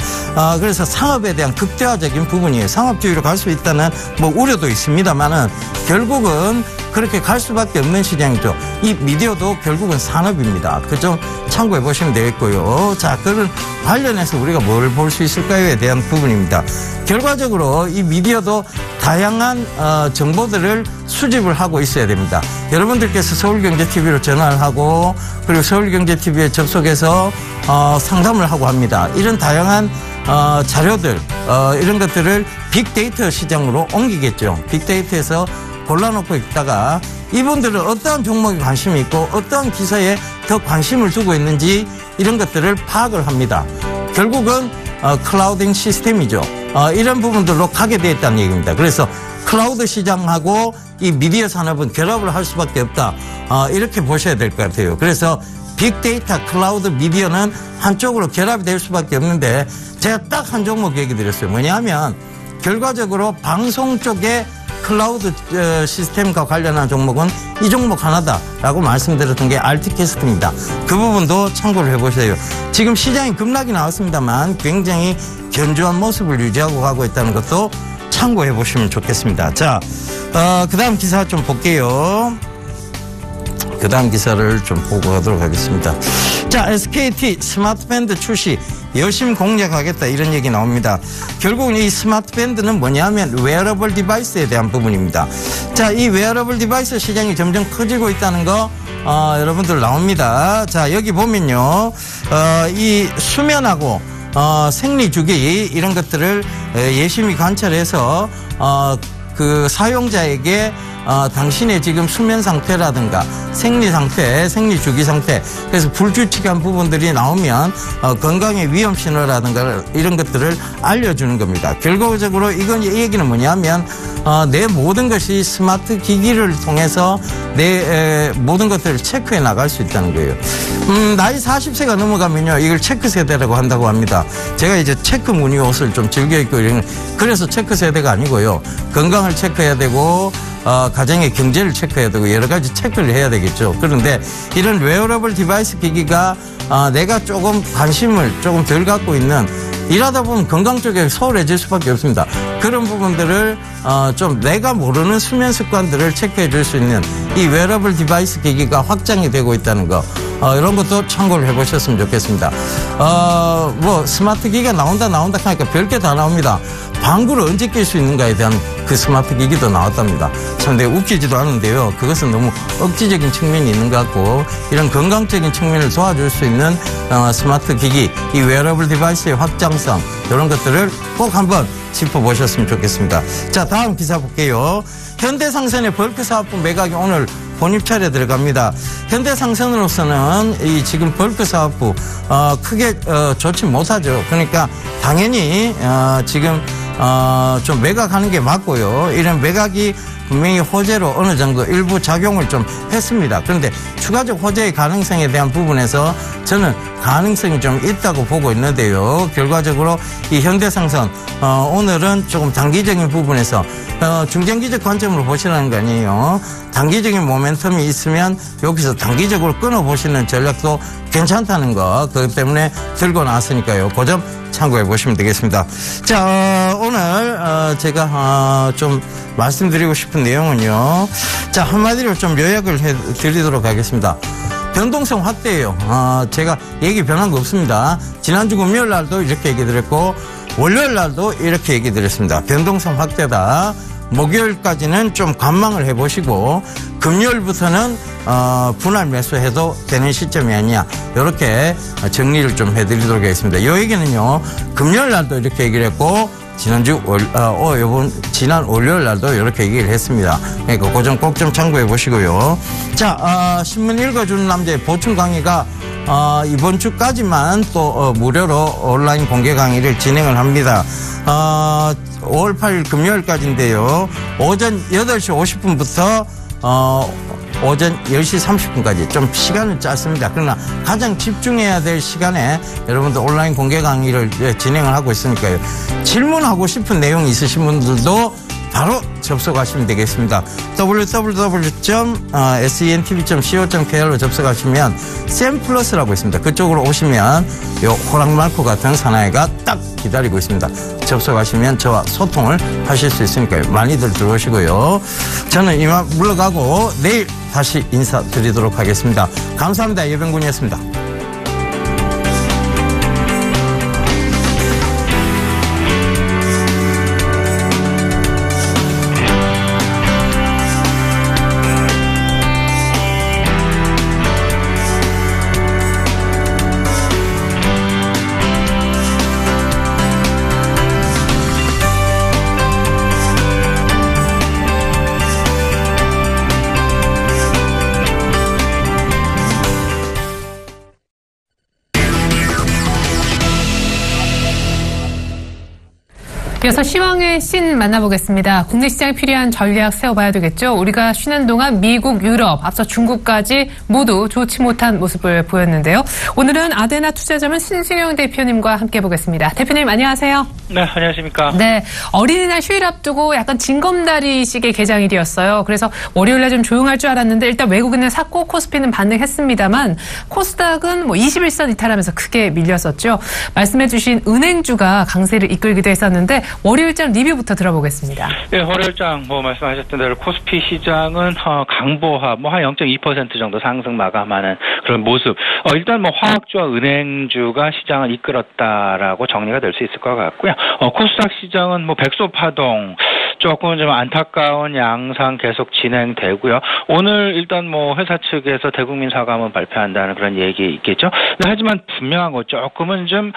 그래서 상업에 대한 극대화적인 부분이에요. 상업주의로 갈 수 있다는 뭐 우려도 있습니다만은 결국은 그렇게 갈 수밖에 없는 시장이죠. 이 미디어도 결국은 산업입니다. 그 점 참고해 보시면 되겠고요. 자, 그런 관련해서 우리가 뭘 볼 수 있을까요에 대한 부분입니다. 결과적으로 이 미디어도 다양한 정보들을 수집을 하고 있어야 됩니다. 여러분들께서 서울경제TV로 전화를 하고 그리고 서울경제TV에 접속해서 상담을 하고 합니다. 이런 다양한 자료들 이런 것들을 빅데이터 시장으로 옮기겠죠. 빅데이터에서 골라놓고 있다가 이분들은 어떠한 종목에 관심이 있고 어떠한 기사에 더 관심을 두고 있는지 이런 것들을 파악을 합니다. 결국은 클라우딩 시스템이죠. 이런 부분들로 가게 되어 있다는 얘기입니다. 그래서 클라우드 시장하고 이 미디어 산업은 결합을 할 수밖에 없다. 이렇게 보셔야 될 것 같아요. 그래서 빅데이터, 클라우드, 미디어는 한쪽으로 결합이 될 수밖에 없는데 제가 딱 한 종목 얘기 드렸어요. 뭐냐면 결과적으로 방송 쪽에 클라우드 시스템과 관련한 종목은 이 종목 하나다라고 말씀드렸던 게 알티캐스트입니다. 그 부분도 참고를 해보세요. 지금 시장이 급락이 나왔습니다만 굉장히 견조한 모습을 유지하고 가고 있다는 것도 참고해 보시면 좋겠습니다. 자, 그 다음 기사 좀 볼게요. 그 다음 기사를 좀 보고 가도록 하겠습니다. 자, SKT 스마트밴드 출시 열심히 공략하겠다 이런 얘기 나옵니다. 결국 이 스마트밴드는 뭐냐면 웨어러블 디바이스에 대한 부분입니다. 자, 이 웨어러블 디바이스 시장이 점점 커지고 있다는 거 여러분들 나옵니다. 자, 여기 보면요, 이 수면하고 생리 주기 이런 것들을 예심히 관찰해서 그 사용자에게 당신의 지금 수면 상태라든가 생리 상태, 생리 주기 상태, 그래서 불규칙한 부분들이 나오면 건강의 위험 신호라든가 이런 것들을 알려주는 겁니다. 결과적으로 이건 이 얘기는 뭐냐면 내 모든 것이 스마트 기기를 통해서 내 모든 것들을 체크해 나갈 수 있다는 거예요. 나이 40세가 넘어가면요, 이걸 체크 세대라고 한다고 합니다. 제가 이제 체크 무늬 옷을 좀 즐겨 입고 이런, 그래서 체크 세대가 아니고요, 건강을 체크해야 되고 가정의 경제를 체크해야 되고 여러 가지 체크를 해야 되겠죠. 그런데 이런 웨어러블 디바이스 기기가 내가 조금 관심을 조금 덜 갖고 있는, 일하다 보면 건강 쪽에 소홀해질 수밖에 없습니다. 그런 부분들을 좀 내가 모르는 수면 습관들을 체크해 줄 수 있는 이 웨어러블 디바이스 기기가 확장이 되고 있다는 거, 이런 것도 참고를 해보셨으면 좋겠습니다. 뭐 스마트 기기가 나온다 하니까 별게 다 나옵니다. 방구를 언제 낄 수 있는가에 대한 그 스마트 기기도 나왔답니다. 참 내가 웃기지도 않은데요, 그것은 너무 억지적인 측면이 있는 것 같고, 이런 건강적인 측면을 도와줄 수 있는 스마트 기기, 이 웨어러블 디바이스의 확장성, 이런 것들을 꼭 한번 짚어보셨으면 좋겠습니다. 자, 다음 기사 볼게요. 현대상선의 벌크사업부 매각이 오늘 본입찰에 들어갑니다. 현대상선으로서는 이 지금 벌크사업부 크게 좋지 못하죠. 그러니까 당연히 지금 좀 매각하는 게 맞고요. 이런 매각이 분명히 호재로 어느 정도 일부 작용을 좀 했습니다. 그런데 추가적 호재의 가능성에 대한 부분에서 저는 가능성이 좀 있다고 보고 있는데요. 결과적으로 이 현대상선 오늘은 조금 단기적인 부분에서 중장기적 관점으로 보시라는 거 아니에요. 단기적인 모멘텀이 있으면 여기서 단기적으로 끊어보시는 전략도 괜찮다는 거, 그렇기 때문에 들고 나왔으니까요. 그 점 참고해 보시면 되겠습니다. 자, 오늘 제가 좀 말씀드리고 싶은 내용은요, 자, 한마디로 좀 요약을 해드리도록 하겠습니다. 변동성 확대예요. 제가 얘기 변한 거 없습니다. 지난주 금요일 날도 이렇게 얘기 드렸고 월요일 날도 이렇게 얘기 드렸습니다. 변동성 확대다. 목요일까지는 좀 관망을 해보시고 금요일부터는 분할 매수해도 되는 시점이 아니냐, 이렇게 정리를 좀 해드리도록 하겠습니다. 이 얘기는요, 금요일 날도 이렇게 얘기를 했고 지난 월요일 날도 이렇게 얘기를 했습니다. 그러니까 그 점 꼭 좀 참고해 보시고요. 자, 신문 읽어주는 남자의 보충 강의가 이번 주까지만 또 무료로 온라인 공개 강의를 진행을 합니다. 5월 8일 금요일까지인데요. 오전 8시 50분부터 오전 10시 30분까지 좀 시간은 짧습니다. 그러나 가장 집중해야 될 시간에 여러분들 온라인 공개 강의를 진행을 하고 있으니까요. 질문하고 싶은 내용이 있으신 분들도 바로 접속하시면 되겠습니다. www.sentv.co.kr로 접속하시면 샘플러스라고 있습니다. 그쪽으로 오시면 요 호랑말코 같은 사나이가 딱 기다리고 있습니다. 접속하시면 저와 소통을 하실 수 있으니까요. 많이들 들어오시고요. 저는 이만 물러가고 내일 다시 인사드리도록 하겠습니다. 감사합니다. 예병군이었습니다.
이어서 시황의 씬 만나보겠습니다. 국내 시장에 필요한 전략 세워봐야 되겠죠. 우리가 쉬는 동안 미국, 유럽, 앞서 중국까지 모두 좋지 못한 모습을 보였는데요. 오늘은 아데나 투자자문 신승영 대표님과 함께 보겠습니다. 대표님 안녕하세요.
네, 안녕하십니까.
네, 어린이날 휴일 앞두고 약간 징검다리식의 개장일이었어요. 그래서 월요일날 좀 조용할 줄 알았는데 일단 외국인은 샀고 코스피는 반등했습니다만 코스닥은 21선 이탈하면서 크게 밀렸었죠. 말씀해 주신 은행주가 강세를 이끌기도 했었는데 월요일장 리뷰부터 들어보겠습니다.
네, 월요일장 말씀하셨던 대로 코스피 시장은 강보합 한 0.2% 정도 상승 마감하는 그런 모습. 일단 화학주와 은행주가 시장을 이끌었다라고 정리가 될 수 있을 것 같고요. 코스닥 시장은 백소파동 조금 좀 안타까운 양상 계속 진행되고요. 오늘 일단 회사 측에서 대국민 사과문 발표한다는 그런 얘기 있겠죠. 하지만 분명한 거 조금은 좀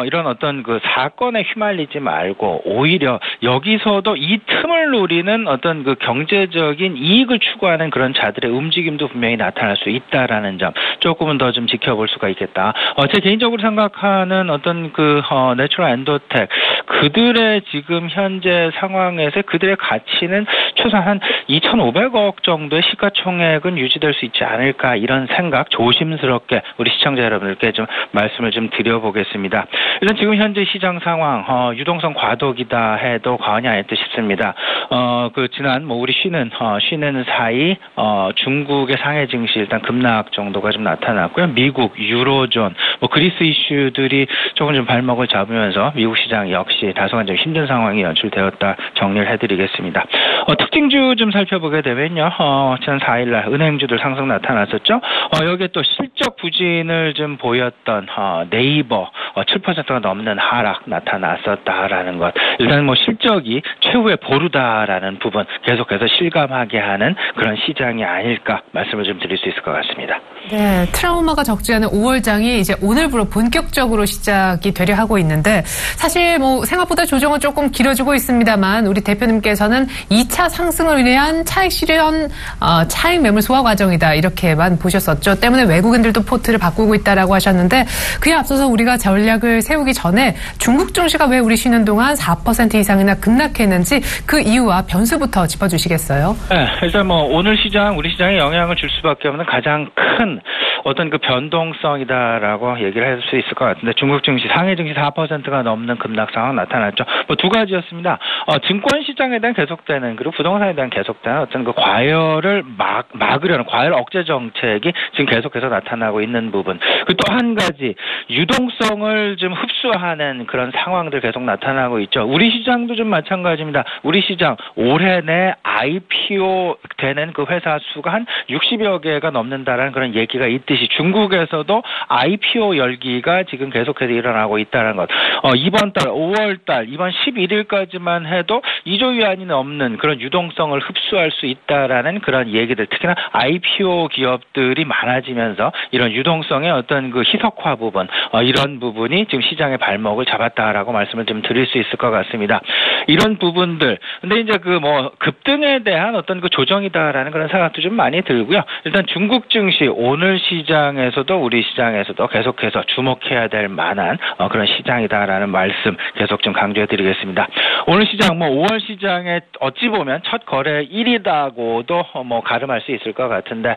이런 어떤 그 사건에 휘말리지 말고 오히려 여기서도 이 틈을 노리는 어떤 그 경제적인 이익을 추구하는 그런 자들의 움직임도 분명히 나타날 수 있다라는 점 조금은 더 좀 지켜볼 수가 있겠다. 제 개인적으로 생각하는 어떤 그 내추럴 엔도텍 그들의 지금 현재 상황에서 그들의 가치는 최소한 한 2,500억 정도의 시가총액은 유지될 수 있지 않을까 이런 생각 조심스럽게 우리 시청자 여러분들께 좀 말씀을 좀 드려보겠습니다. 일단 지금 현재 시장 상황 유동성 과도기다 해도 과언이 아닐 듯 싶습니다. 지난 우리 쉬는 사이 중국의 상해 증시 일단 급락 정도가 좀 나타났고요. 미국, 유로존, 그리스 이슈들이 조금 좀 발목을 잡으면서 미국 시장 역시 다소간 좀 힘든 상황이 연출되었다 정리를 해드리겠습니다. 특징주 좀 살펴보게 되면요. 지난 4일날 은행주들 상승 나타났었죠. 여기에 또 실적 부진을 좀 보였던 네이버 7%가 넘는 하락 나타났었다라는 것. 일단 실적이 최후의 보루다라는 부분 계속해서 실감하게 하는 그런 시장이 아닐까 말씀을 좀 드릴 수 있을 것 같습니다.
네, 트라우마가 적지 않은 5월장이 이제 오늘부로 본격적으로 시작이 되려 하고 있는데 사실 생각보다 조정은 조금 길어지고 있습니다만 우리 대표님께서는 2차 상승을 위한 차익 실현, 차익 매물 소화 과정이다 이렇게만 보셨었죠. 때문에 외국인들도 포트를 바꾸고 있다라고 하셨는데 그에 앞서서 우리가 전략을 세우기 전에 중국 증시가 왜 우리 쉬는 동안 4% 이상이나 급락했는지 그 이유와 변수부터 짚어주시겠어요? 네,
일단 오늘 시장 우리 시장에 영향을 줄 수밖에 없는 가장 큰 어떤 그 변동성이다라고 얘기를 할 수 있을 것 같은데 중국 증시, 상해 증시 4%가 넘는 급락 상황 나타났죠. 두 가지였습니다. 증권 시장에 대한 계속되는 그리고 부동산에 대한 계속되는 어떤 그 과열을 막으려는 과열 억제 정책이 지금 계속해서 나타나고 있는 부분. 그 또 한 가지 유동성을 좀 흡수하는 그런 상황들 계속 나타나고 있죠. 우리 시장도 좀 마찬가지입니다. 우리 시장 올해 내 IPO 되는 그 회사 수가 한 60여 개가 넘는다라는 그런 얘기가 있듯이 중국에서도 IPO 열기가 지금 계속해서 일어나고 있다는 것. 이번 달 5월 달 이번 11일까지만 해도 2조 위안이 넘는 그런 유동성을 흡수할 수 있다라는 그런 얘기들. 특히나 IPO 기업들이 많아지면서 이런 유동성의 어떤 그 희석화 부분 이런 부분이 지금 시장의 발목을 잡았다라고 말씀을 좀 드릴 수 있을 것 같습니다. 이런 부분들. 근데 이제 급등에 대한 어떤 그 조정이다라는 그런 생각도 좀 많이 들고요. 일단 중국 증시 오늘 시장에서도 우리 시장에서도 계속해서 주목해야 될 만한 그런 시장이다라는 말씀 계속 좀 강조해 드리겠습니다. 오늘 시장 5월 시장에 어찌 보면 첫 거래 1위다고도 가름할 수 있을 것 같은데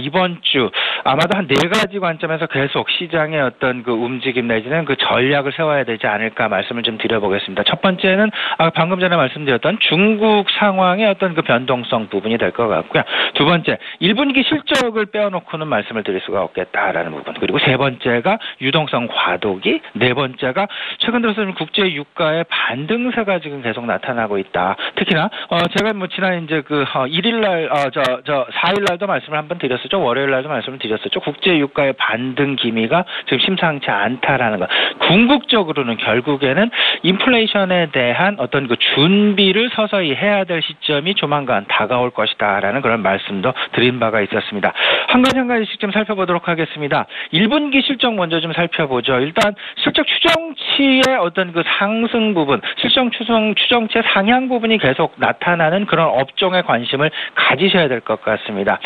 이번 주 아마도 한 4가지 관점에서 계속 시장의 어떤 그 움직임 내지는 그 전략을 세워야 되지 않을까 말씀을 좀 드려보겠습니다. 첫 번째는 방금 전에 말씀드렸던 중국 상황의 어떤 그 변동성 부분이 될 것 같고요. 두 번째 1분기 실적을 빼어놓고는 말씀을 드릴 수가 없겠다라는 부분. 그리고 세 번째가 유동성 과도기. 네 번째가 최근 들어서 국제 유가의 반등세가 지금 계속 나타나고 있다. 특히나 제가 지난 이제 1일날 4일날도 말씀을 한번 드렸었죠. 월요일날도 말씀을 드렸었죠. 국제 유가의 반등 기미가 지금 심상치 않다라는 것. 궁극적으로는 결국에는 인플레이션에 대한 어떤 그 준비를 서서히 해야 될 시점이 조만간 다가올 것이다라는 그런 말씀도 드린 바가 있었습니다. 한 가지씩 좀 살펴보도록 하겠습니다. 1분기 실적 먼저 좀 살펴보죠. 일단 실적 추정치의 어떤 그 상승 부분, 실적 추정치의 상향 부분이 계속 나타나는 그런 업종에 관심을 가지셔야 될 것 같습니다.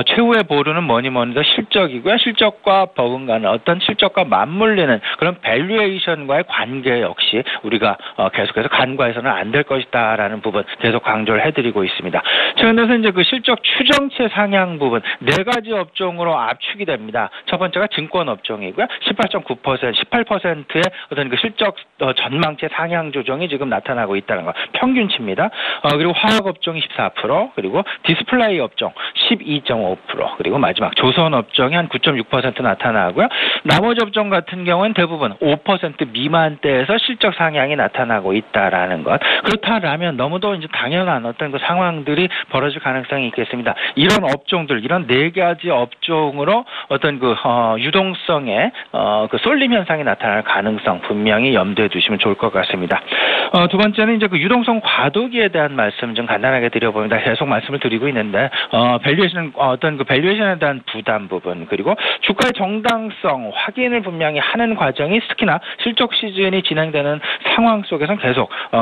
최후의 보루는 뭐니 더 실적이고요. 실적과 버금가는 어떤 실적과 맞물리는 그런 밸류에이션과의 관계 역시 우리가 계속해서 간과해서는 안 될 것이다라는 부분 계속 강조를 해드리고 있습니다. 최근 들어서 이제 그 실적 추정치의 상향 부분 4가지 업종으로 축이 됩니다. 첫 번째가 증권 업종이고요. 18.9%, 18%의 어떤 그 실적 전망치 상향 조정이 지금 나타나고 있다는 거. 평균치입니다. 그리고 화학 업종이 14%, 그리고 디스플레이 업종 12.5%, 그리고 마지막 조선 업종이 한 9.6% 나타나고요. 나머지 업종 같은 경우는 대부분 5% 미만대에서 실적 상향이 나타나고 있다라는 것. 그렇다라면 너무도 이제 당연한 어떤 그 상황들이 벌어질 가능성이 있겠습니다. 이런 업종들, 이런 네 가지 업종으로 어떤 그 유동성의 그 쏠림 현상이 나타날 가능성 분명히 염두에 두시면 좋을 것 같습니다. 두 번째는 이제 그 유동성 과도기에 대한 말씀 좀 간단하게 드려봅니다. 계속 말씀을 드리고 있는데 밸류에이션 어떤 그 밸류에이션에 대한 부담 부분, 그리고 주가의 정당성 확인을 분명히 하는 과정이 특히나 실적 시즌이 진행되는 상황 속에서는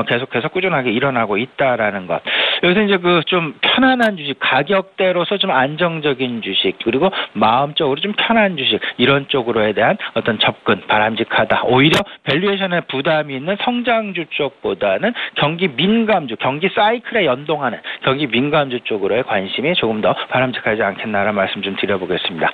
계속해서 꾸준하게 일어나고 있다라는 것. 여기서 이제 그 좀 편안한 주식, 가격대로서 좀 안정적인 주식, 그리고 마음적으로 좀 편한 주식, 이런 쪽으로에 대한 어떤 접근 바람직하다. 오히려 밸류에이션에 부담이 있는 성장주 쪽보다는 경기 민감주, 경기 사이클에 연동하는 경기 민감주 쪽으로의 관심이 조금 더 바람직하지 않겠나라는 말씀 좀 드려보겠습니다.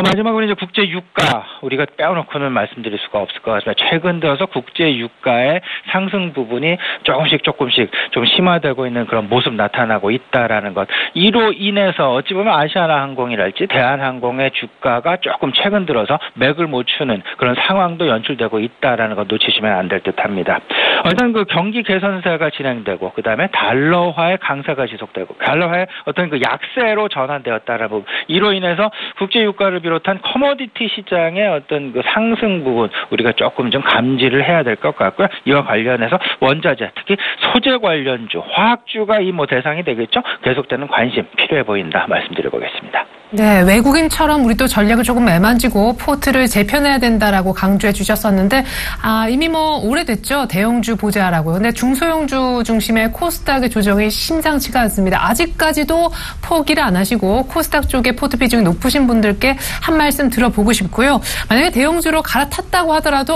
마지막으로 이제 국제 유가, 우리가 빼놓고는 말씀드릴 수가 없을 것 같습니다. 최근 들어서 국제 유가의 상승 부분이 조금씩 좀 심화되고 있는 그런 모습 나타나고 있다라는 것. 이로 인해서 어찌 보면 아시아나항공이랄지 대한항공의 주가가 조금 최근 들어서 맥을 못 추는 그런 상황도 연출되고 있다라는 것 놓치시면 안 될 듯합니다. 일단 그 경기 개선세가 진행되고, 그 다음에 달러화의 강세가 지속되고, 달러화의 어떤 그 약세로 전환되었다라는 부분. 이로 인해서 국제 유가를 비롯한 커머디티 시장의 어떤 그 상승 부분 우리가 조금 좀 감지를 해야 될 것 같고요. 이와 관련해서 원자재, 특히 소재 관련주, 화학주가 이 뭐 대상이 되겠죠. 계속되는 관심 필요해 보인다 말씀드려보겠습니다.
네, 외국인처럼 우리도 전략을 조금 매만지고 포트를 재편해야 된다라고 강조해 주셨었는데, 이미 뭐 오래됐죠. 대형주 보자라고요. 근데 중소형주 중심의 코스닥의 조정이 심상치가 않습니다. 아직까지도 포기를 안 하시고 코스닥 쪽에 포트 비중이 높으신 분들께 한 말씀 들어보고 싶고요. 만약에 대형주로 갈아탔다고 하더라도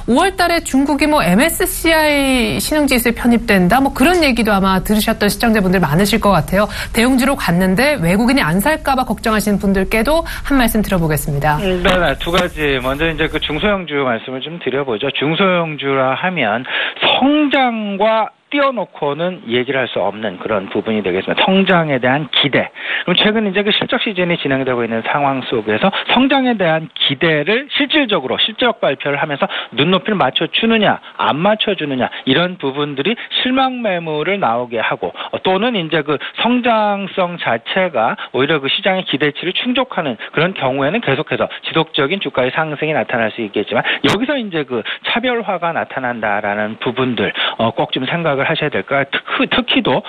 5월 달에 중국이 뭐 MSCI 신흥지수에 편입된다, 뭐 그런 얘기도 아마 들으셨던 시청자분들 많으실 것 같아요. 대형주로 갔는데 외국인이 안 살까 봐 걱정하시는 분들께도 한 말씀 들어보겠습니다.
네, 두 가지. 먼저 이제 그 중소형주 말씀을 좀 드려보죠. 중소형주라 하면 성장과 띄워놓고는 얘기를 할 수 없는 그런 부분이 되겠습니다. 성장에 대한 기대. 그럼 최근 이제 그 실적 시즌이 진행되고 있는 상황 속에서 성장에 대한 기대를 실질적으로 실적 발표를 하면서 눈높이를 맞춰주느냐, 안 맞춰주느냐, 이런 부분들이 실망 매물을 나오게 하고, 또는 이제 그 성장성 자체가 오히려 그 시장의 기대치를 충족하는 그런 경우에는 계속해서 지속적인 주가의 상승이 나타날 수 있겠지만, 여기서 이제 그 차별화가 나타난다라는 부분들 꼭 좀 생각을 하셔야 될까. 특히도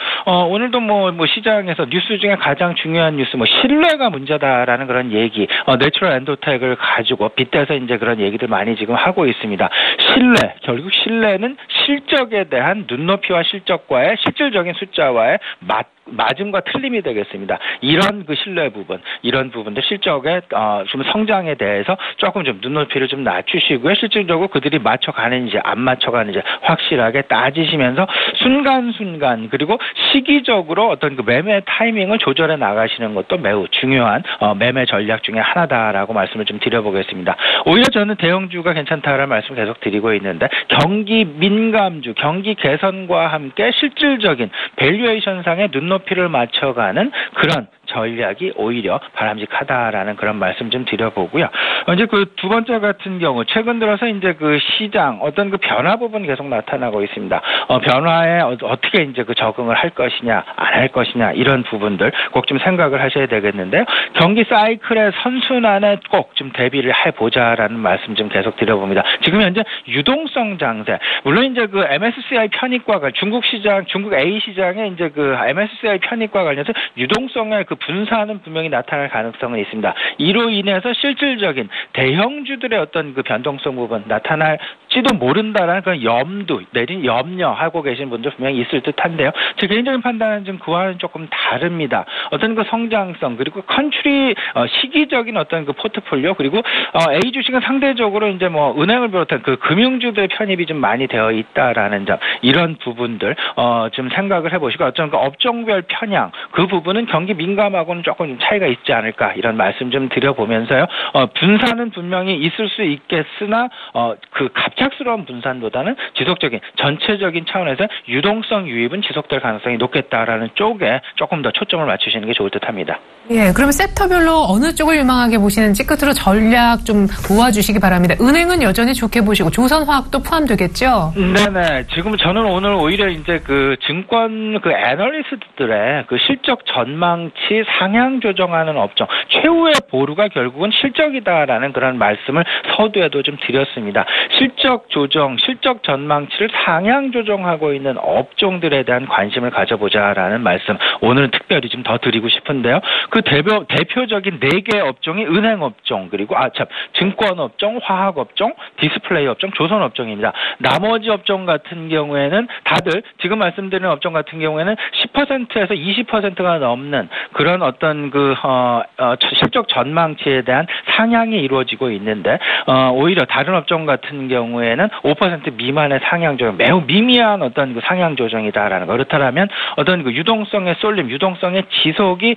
오늘도 뭐 시장에서 뉴스 중에 가장 중요한 뉴스, 신뢰가 문제다라는 그런 얘기, 내추럴 엔도텍을 가지고 빗대서 이제 그런 얘기들 많이 지금 하고 있습니다. 신뢰, 결국 신뢰는 실적에 대한 눈높이와 실적과의 실질적인 숫자와의 맞음과 틀림이 되겠습니다. 이런 그 신뢰 부분, 이런 부분들 실적의 좀 성장에 대해서 조금 좀 눈높이를 좀 낮추시고요. 실질적으로 그들이 맞춰가는지 안 맞춰가는지 확실하게 따지시면서 순간순간, 그리고 시기적으로 어떤 그 매매 타이밍을 조절해 나가시는 것도 매우 중요한 매매 전략 중에 하나다라고 말씀을 좀 드려보겠습니다. 오히려 저는 대형주가 괜찮다라는 말씀 계속 드리고 있는데, 경기 민감주, 경기 개선과 함께 실질적인 밸류에이션상의 눈높이를 맞춰가는 그런 전략이 오히려 바람직하다라는 그런 말씀 좀 드려보고요. 이제 그 두 번째 같은 경우, 최근 들어서 이제 그 시장 어떤 그 변화 부분 계속 나타나고 있습니다. 변화에 어떻게 이제 그 적응을 할 것이냐, 안 할 것이냐, 이런 부분들 꼭 좀 생각을 하셔야 되겠는데요. 경기 사이클의 선순환에 꼭 좀 대비를 해보자라는 말씀 좀 계속 드려봅니다. 지금 현재 유동성 장세, 물론 이제 그 MSCI 편입과 중국 시장, 중국 A 시장에 이제 그 MSCI 편입과 관련해서 유동성의 그 분산은 분명히 나타날 가능성은 있습니다. 이로 인해서 실질적인 대형주들의 어떤 그 변동성 부분 나타날지도 모른다라는 그런 염두 내린 염려하고 계신 분들 분명히 있을 듯한데요. 제 개인적인 판단은 좀 그와는 조금 다릅니다. 어떤 그 성장성, 그리고 컨트리 시기적인 어떤 그 포트폴리오, 그리고 A 주식은 상대적으로 이제 뭐 은행을 비롯한 그 금융주들의 편입이 좀 많이 되어 있다라는 점, 이런 부분들 좀 생각을 해보시고, 어떤 그 업종별 편향, 그 부분은 경기 민감하고는 조금 좀 차이가 있지 않을까 이런 말씀 좀 드려보면서요. 분산은 분명히 있을 수 있겠으나 그 갑작스러운 분산보다는 지속적인 전체적인 차원에서 유동성 유입은 지속될 가능성이 높겠다라는 쪽에 조금 더 초점을 맞추시는 게 좋을 듯합니다.
예, 그러면 섹터별로 어느 쪽을 유망하게 보시는지 끝으로 전략 좀 모아주시기 바랍니다. 은행은 여전히 좋게 보시고 조선화학도 포함되겠죠?
네네. 지금 저는 오늘 오히려 이제 그 증권 그 애널리스트들의 그 실적 전망치 상향 조정하는 업종 최후의 보루가 결국은 실적이다라는 그런 말씀을 서두에도 좀 드렸습니다. 실적 조정, 실적 전망치를 상향 조정하고 있는 업종들에 대한 관심을 가져보자라는 말씀 오늘은 특별히 좀 더 드리고 싶은데요. 그 대표적인 4개 업종이 은행 업종 그리고 증권 업종, 화학 업종, 디스플레이 업종, 조선 업종입니다. 나머지 업종 같은 경우에는 다들 지금 말씀드리는 업종 같은 경우에는 10%에서 20%가 넘는 그런 어떤 실적 전망치에 대한 상향이 이루어지고 있는데 오히려 다른 업종 같은 경우에는 5% 미만의 상향 조정, 매우 미미한 어떤 그 상향 조정이다라는 거. 그렇다면 어떤 그 유동성의 쏠림, 유동성의 지속이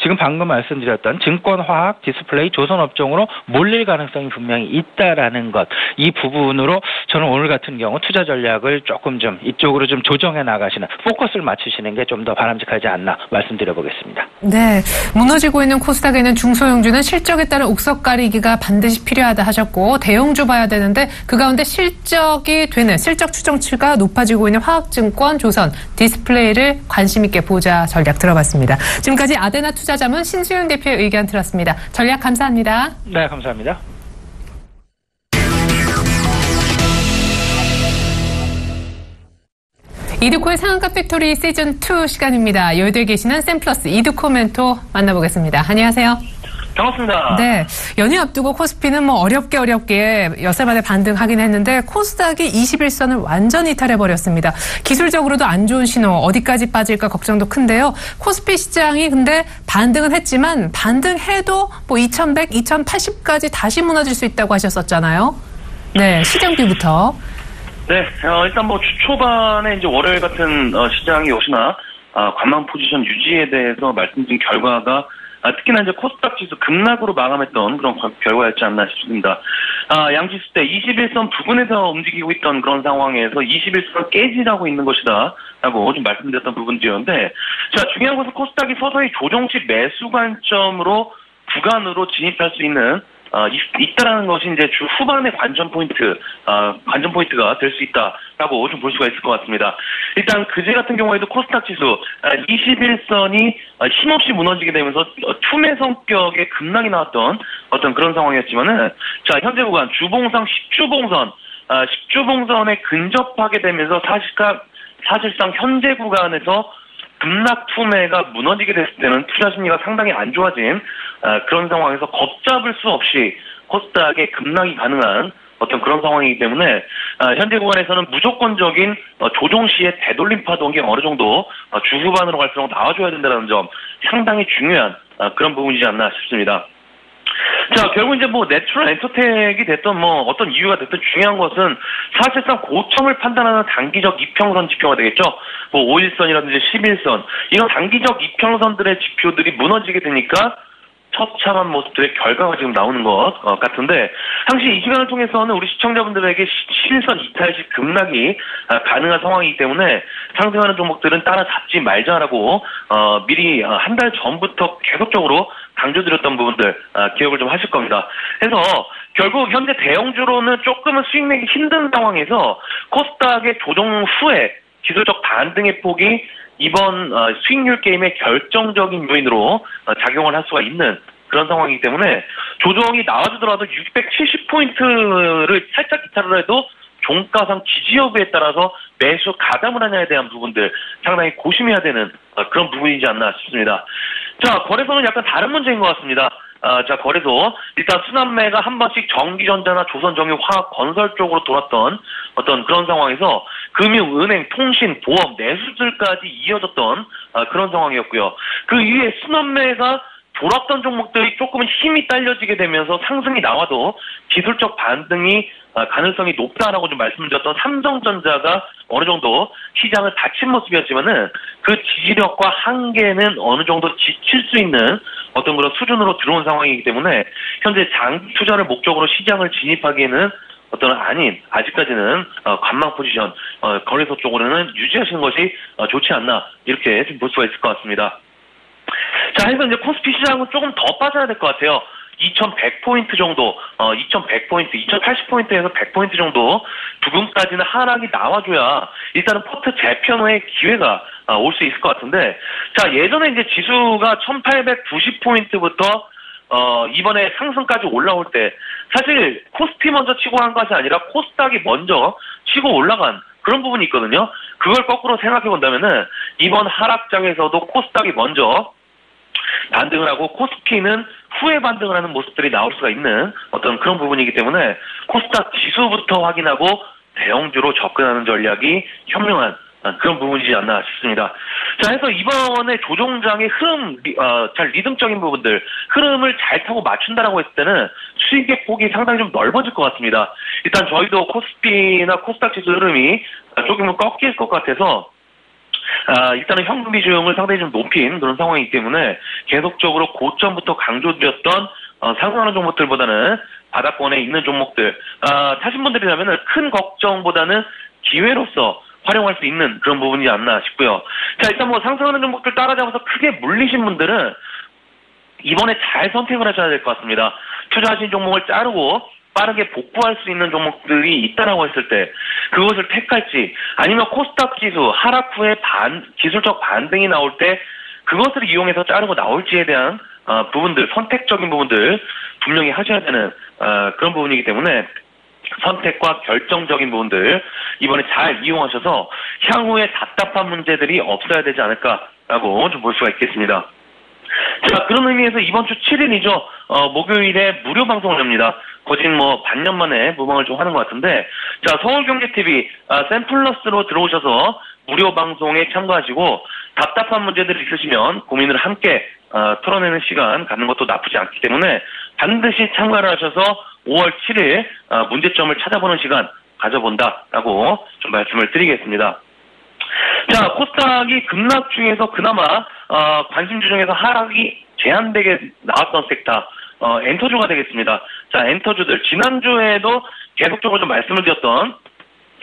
지금 방금 말씀드렸던 증권, 화학, 디스플레이, 조선 업종으로 몰릴 가능성이 분명히 있다라는 것. 이 부분으로 저는 오늘 같은 경우 투자 전략을 조금 좀 이쪽으로 좀 조정해 나가시는 포커스를 맞추시는 게 좀 더 바람직하지 않나 말씀드려보겠습니다.
네, 무너지고 있는 코스닥에는 중소형주는 실적에 따른 옥석 가리기가 반드시 필요하다 하셨고 대형주 봐야 되는데 그 가운데 실적이 되는 실적 추정치가 높아지고 있는 화학증권, 조선, 디스플레이를 관심 있게 보자 전략 들어봤습니다. 지금까지 아데나 투자자문 신수윤 대표의 의견 들었습니다. 전략 감사합니다.
네, 감사합니다.
이드코의 상한가 팩토리 시즌2 시간입니다. 여의도에 계시는 샘플러스 이드코 멘토 만나보겠습니다. 안녕하세요.
반갑습니다.
네. 연휴 앞두고 코스피는 어렵게 엿새 만에 반등하긴 했는데 코스닥이 21선을 완전히 이탈해버렸습니다. 기술적으로도 안 좋은 신호, 어디까지 빠질까 걱정도 큰데요. 코스피 시장이 근데 반등은 했지만 반등해도 2100, 2080까지 다시 무너질 수 있다고 하셨었잖아요. 네. 시장비부터.
네, 일단 주 초반에 이제 월요일 같은 시장이 역시나 관망 포지션 유지에 대해서 말씀드린 결과가 특히나 이제 코스닥 지수 급락으로 마감했던 그런 결과였지 않나 싶습니다. 양지수 때 21선 부근에서 움직이고 있던 그런 상황에서 21선을 깨지라고 있는 것이다라고 좀 말씀드렸던 부분들이었는데, 자, 중요한 것은 코스닥이 서서히 조정식 매수 관점으로 구간으로 진입할 수 있는 있다라는 것이 이제 주 후반의 관전 포인트가 될 수 있다라고 좀 볼 수가 있을 것 같습니다. 일단 그제 같은 경우에도 코스닥 지수 21선이 힘없이 무너지게 되면서 투매 성격의 급락이 나왔던 어떤 그런 상황이었지만은, 자, 현재 구간 주봉상 10주봉선에 근접하게 되면서 사실상 현재 구간에서 급락 투매가 무너지게 됐을 때는 투자 심리가 상당히 안 좋아진 그런 상황에서 걷잡을 수 없이 코스닥의 급락이 가능한 어떤 그런 상황이기 때문에 현재 구간에서는 무조건적인 조정 시에 되돌림 파동이 어느 정도 주 후반으로 갈수록 나와줘야 된다는 점 상당히 중요한 그런 부분이지 않나 싶습니다. 자, 결국 이제 내추럴 엔터텍이 됐던 어떤 이유가 됐든 중요한 것은 사실상 고점을 판단하는 단기적 이평선 지표가 되겠죠. 5일선이라든지 11선 이런 단기적 이평선들의 지표들이 무너지게 되니까 처참한 모습들의 결과가 지금 나오는 것 같은데, 당시 이 시간을 통해서는 우리 시청자분들에게 11선 이탈식 급락이 가능한 상황이기 때문에 상승하는 종목들은 따라잡지 말자라고 미리 한 달 전부터 계속적으로 강조드렸던 부분들 기억을 좀 하실 겁니다. 그래서 결국 현재 대형주로는 조금은 수익 내기 힘든 상황에서 코스닥의 조정 후에 기술적 반등의 폭이 이번 수익률 게임의 결정적인 요인으로 작용을 할 수가 있는 그런 상황이기 때문에 조정이 나와주더라도 670포인트를 살짝 이탈을 해도 종가상 지지 여부에 따라서 매수 가담을 하냐에 대한 부분들 상당히 고심해야 되는 그런 부분이지 않나 싶습니다. 자, 거래소는 약간 다른 문제인 것 같습니다. 자, 거래소 일단 순환매가 한 번씩 전기전자나 조선정유, 화학, 건설 쪽으로 돌았던 어떤 그런 상황에서 금융, 은행, 통신, 보험, 내수들까지 이어졌던 그런 상황이었고요. 그 이후에 순환매가 돌았던 종목들이 조금은 힘이 딸려지게 되면서 상승이 나와도 기술적 반등이 가능성이 높다라고 좀 말씀드렸던 삼성전자가 어느 정도 시장을 닫힌 모습이었지만은 그 지지력과 한계는 어느 정도 지칠 수 있는 어떤 그런 수준으로 들어온 상황이기 때문에 현재 장기 투자를 목적으로 시장을 진입하기에는 아직까지는 관망 포지션, 거래소 쪽으로는 유지하시는 것이 좋지 않나 이렇게 좀 볼 수가 있을 것 같습니다. 자, 해서 이제 코스피 시장은 조금 더 빠져야 될 것 같아요. 2100포인트 정도, 2100포인트, 2080포인트에서 100포인트 정도 부근까지는 하락이 나와줘야 일단은 포트 재편 후에 기회가 올 수 있을 것 같은데, 자, 예전에 이제 지수가 1890포인트부터 이번에 상승까지 올라올 때 사실 코스피 먼저 치고 한 것이 아니라 코스닥이 먼저 치고 올라간 그런 부분이 있거든요. 그걸 거꾸로 생각해 본다면은 이번 하락장에서도 코스닥이 먼저 반등을 하고 코스피는 후에 반등을 하는 모습들이 나올 수가 있는 어떤 그런 부분이기 때문에 코스닥 지수부터 확인하고 대형주로 접근하는 전략이 현명한 그런 부분이지 않나 싶습니다. 자, 해서 이번에 조정장의 흐름, 잘 리듬적인 부분들, 흐름을 잘 타고 맞춘다라고 했을 때는 수익의 폭이 상당히 좀 넓어질 것 같습니다. 일단 저희도 코스피나 코스닥 지수 흐름이 조금은 꺾일 것 같아서 일단은 현금 비중을 상당히 좀 높인 그런 상황이기 때문에 계속적으로 고점부터 강조드렸던 상승하는 종목들보다는 바닥권에 있는 종목들, 타신 분들이라면 큰 걱정보다는 기회로서 활용할 수 있는 그런 부분이지 않나 싶고요. 자, 일단 뭐 상승하는 종목들 따라잡아서 크게 물리신 분들은 이번에 잘 선택을 하셔야 될 것 같습니다. 투자하신 종목을 자르고 빠르게 복구할 수 있는 종목들이 있다라고 했을 때 그것을 택할지, 아니면 코스닥 지수 하락 후에 기술적 반등이 나올 때 그것을 이용해서 자르고 나올지에 대한 부분들, 선택적인 부분들 분명히 하셔야 되는 그런 부분이기 때문에 선택과 결정적인 부분들 이번에 잘 이용하셔서 향후에 답답한 문제들이 없어야 되지 않을까라고 좀 볼 수가 있겠습니다. 자, 그런 의미에서 이번 주 7일이죠. 목요일에 무료 방송을 합니다. 거진 뭐 반년 만에 무방을 좀 하는 것 같은데, 자, 서울경제TV 샘플러스로 들어오셔서 무료 방송에 참가하시고 답답한 문제들이 있으시면 고민을 함께 털어내는 시간 갖는 것도 나쁘지 않기 때문에 반드시 참가를 하셔서 5월 7일 문제점을 찾아보는 시간 가져본다라고 좀 말씀을 드리겠습니다. 자, 코스닥이 급락 중에서 그나마 관심주 중에서 하락이 제한되게 나왔던 섹터 엔터주가 되겠습니다. 자, 엔터주들 지난주에도 계속적으로 좀 말씀을 드렸던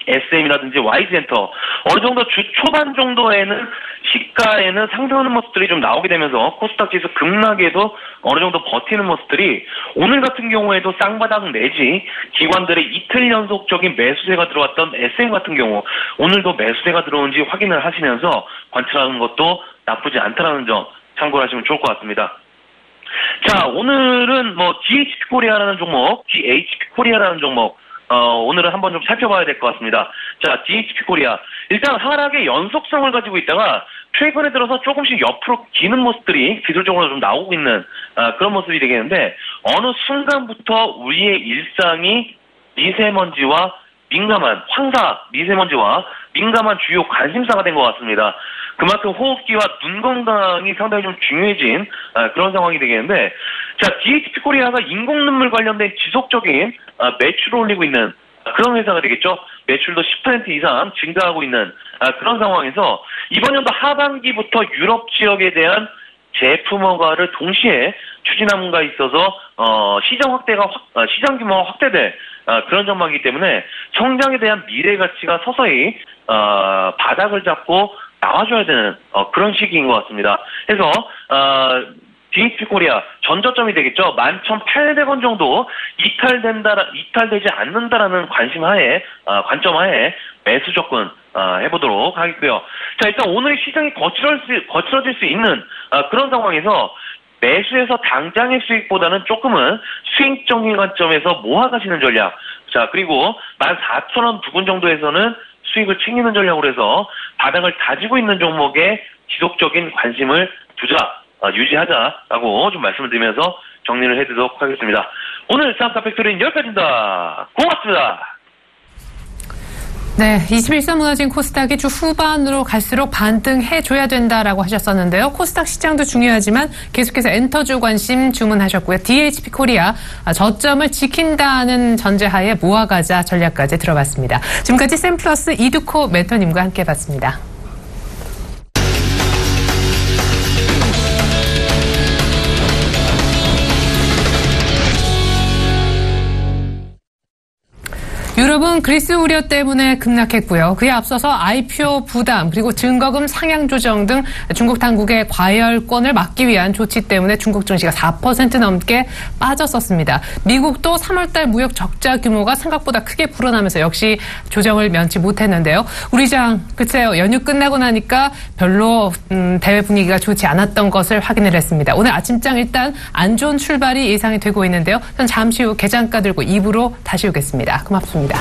SM이라든지 YG엔터 어느 정도 주 초반 정도에는 시가에는 상승하는 모습들이 좀 나오게 되면서 코스닥 지수 급락에도 어느 정도 버티는 모습들이 오늘 같은 경우에도 쌍바닥 내지 기관들의 이틀 연속적인 매수세가 들어왔던 SM 같은 경우 오늘도 매수세가 들어온지 확인을 하시면서 관찰하는 것도 나쁘지 않다라는 점 참고를 하시면 좋을 것 같습니다. 자, 오늘은 뭐 GHP 코리아라는 종목, 오늘은 한번 좀 살펴봐야 될 것 같습니다. 자, GHP 코리아. 일단 하락의 연속성을 가지고 있다가 최근에 들어서 조금씩 옆으로 기는 모습들이 기술적으로 좀 나오고 있는 그런 모습이 되겠는데, 어느 순간부터 우리의 일상이 미세먼지와 민감한, 미세먼지와 민감한 주요 관심사가 된 것 같습니다. 그만큼 호흡기와 눈 건강이 상당히 좀 중요해진 그런 상황이 되겠는데, 자, GHP 코리아가 인공눈물 관련된 지속적인 매출을 올리고 있는 그런 회사가 되겠죠. 매출도 10% 이상 증가하고 있는 그런 상황에서 이번 연도 하반기부터 유럽 지역에 대한 제품 허가를 동시에 추진함과 있어서 시장 규모가 확대될 그런 전망이기 때문에 성장에 대한 미래 가치가 서서히 바닥을 잡고 나와줘야 되는 그런 시기인 것 같습니다. 그래서 GHP 코리아 전저점이 되겠죠. 11,800원 정도 이탈되지 않는다라는 관점 하에 매수 접근 해보도록 하겠고요. 자, 일단 오늘 시장이 거칠어질 수 있는 그런 상황에서 매수에서 당장의 수익보다는 조금은 수익적인 관점에서 모아가시는 전략. 자, 그리고 14,000원 부근 정도에서는 수익을 챙기는 전략으로 해서 바닥을 다지고 있는 종목에 지속적인 관심을 유지하자라고 좀 말씀을 드리면서 정리를 해드리도록 하겠습니다. 오늘 쌍따 팩토리는 여기까지입니다. 고맙습니다.
네, 21세 무너진 코스닥이 주 후반으로 갈수록 반등해줘야 된다라고 하셨었는데요. 코스닥 시장도 중요하지만 계속해서 엔터주 관심 주문하셨고요. DHP 코리아 저점을 지킨다는 전제하에 모아가자 전략까지 들어봤습니다. 지금까지 샘플러스 이두코 멘토님과 함께 봤습니다. 유럽은 그리스 우려 때문에 급락했고요. 그에 앞서서 IPO 부담 그리고 증거금 상향 조정 등 중국 당국의 과열권을 막기 위한 조치 때문에 중국 증시가 4% 넘게 빠졌었습니다. 미국도 3월달 무역 적자 규모가 생각보다 크게 불어나면서 역시 조정을 면치 못했는데요. 우리 시장 글쎄요, 연휴 끝나고 나니까 별로 대외 분위기가 좋지 않았던 것을 확인을 했습니다. 오늘 아침장 일단 안 좋은 출발이 예상이 되고 있는데요. 전 잠시 후 개장가 들고 2부로 다시 오겠습니다. 고맙습니다.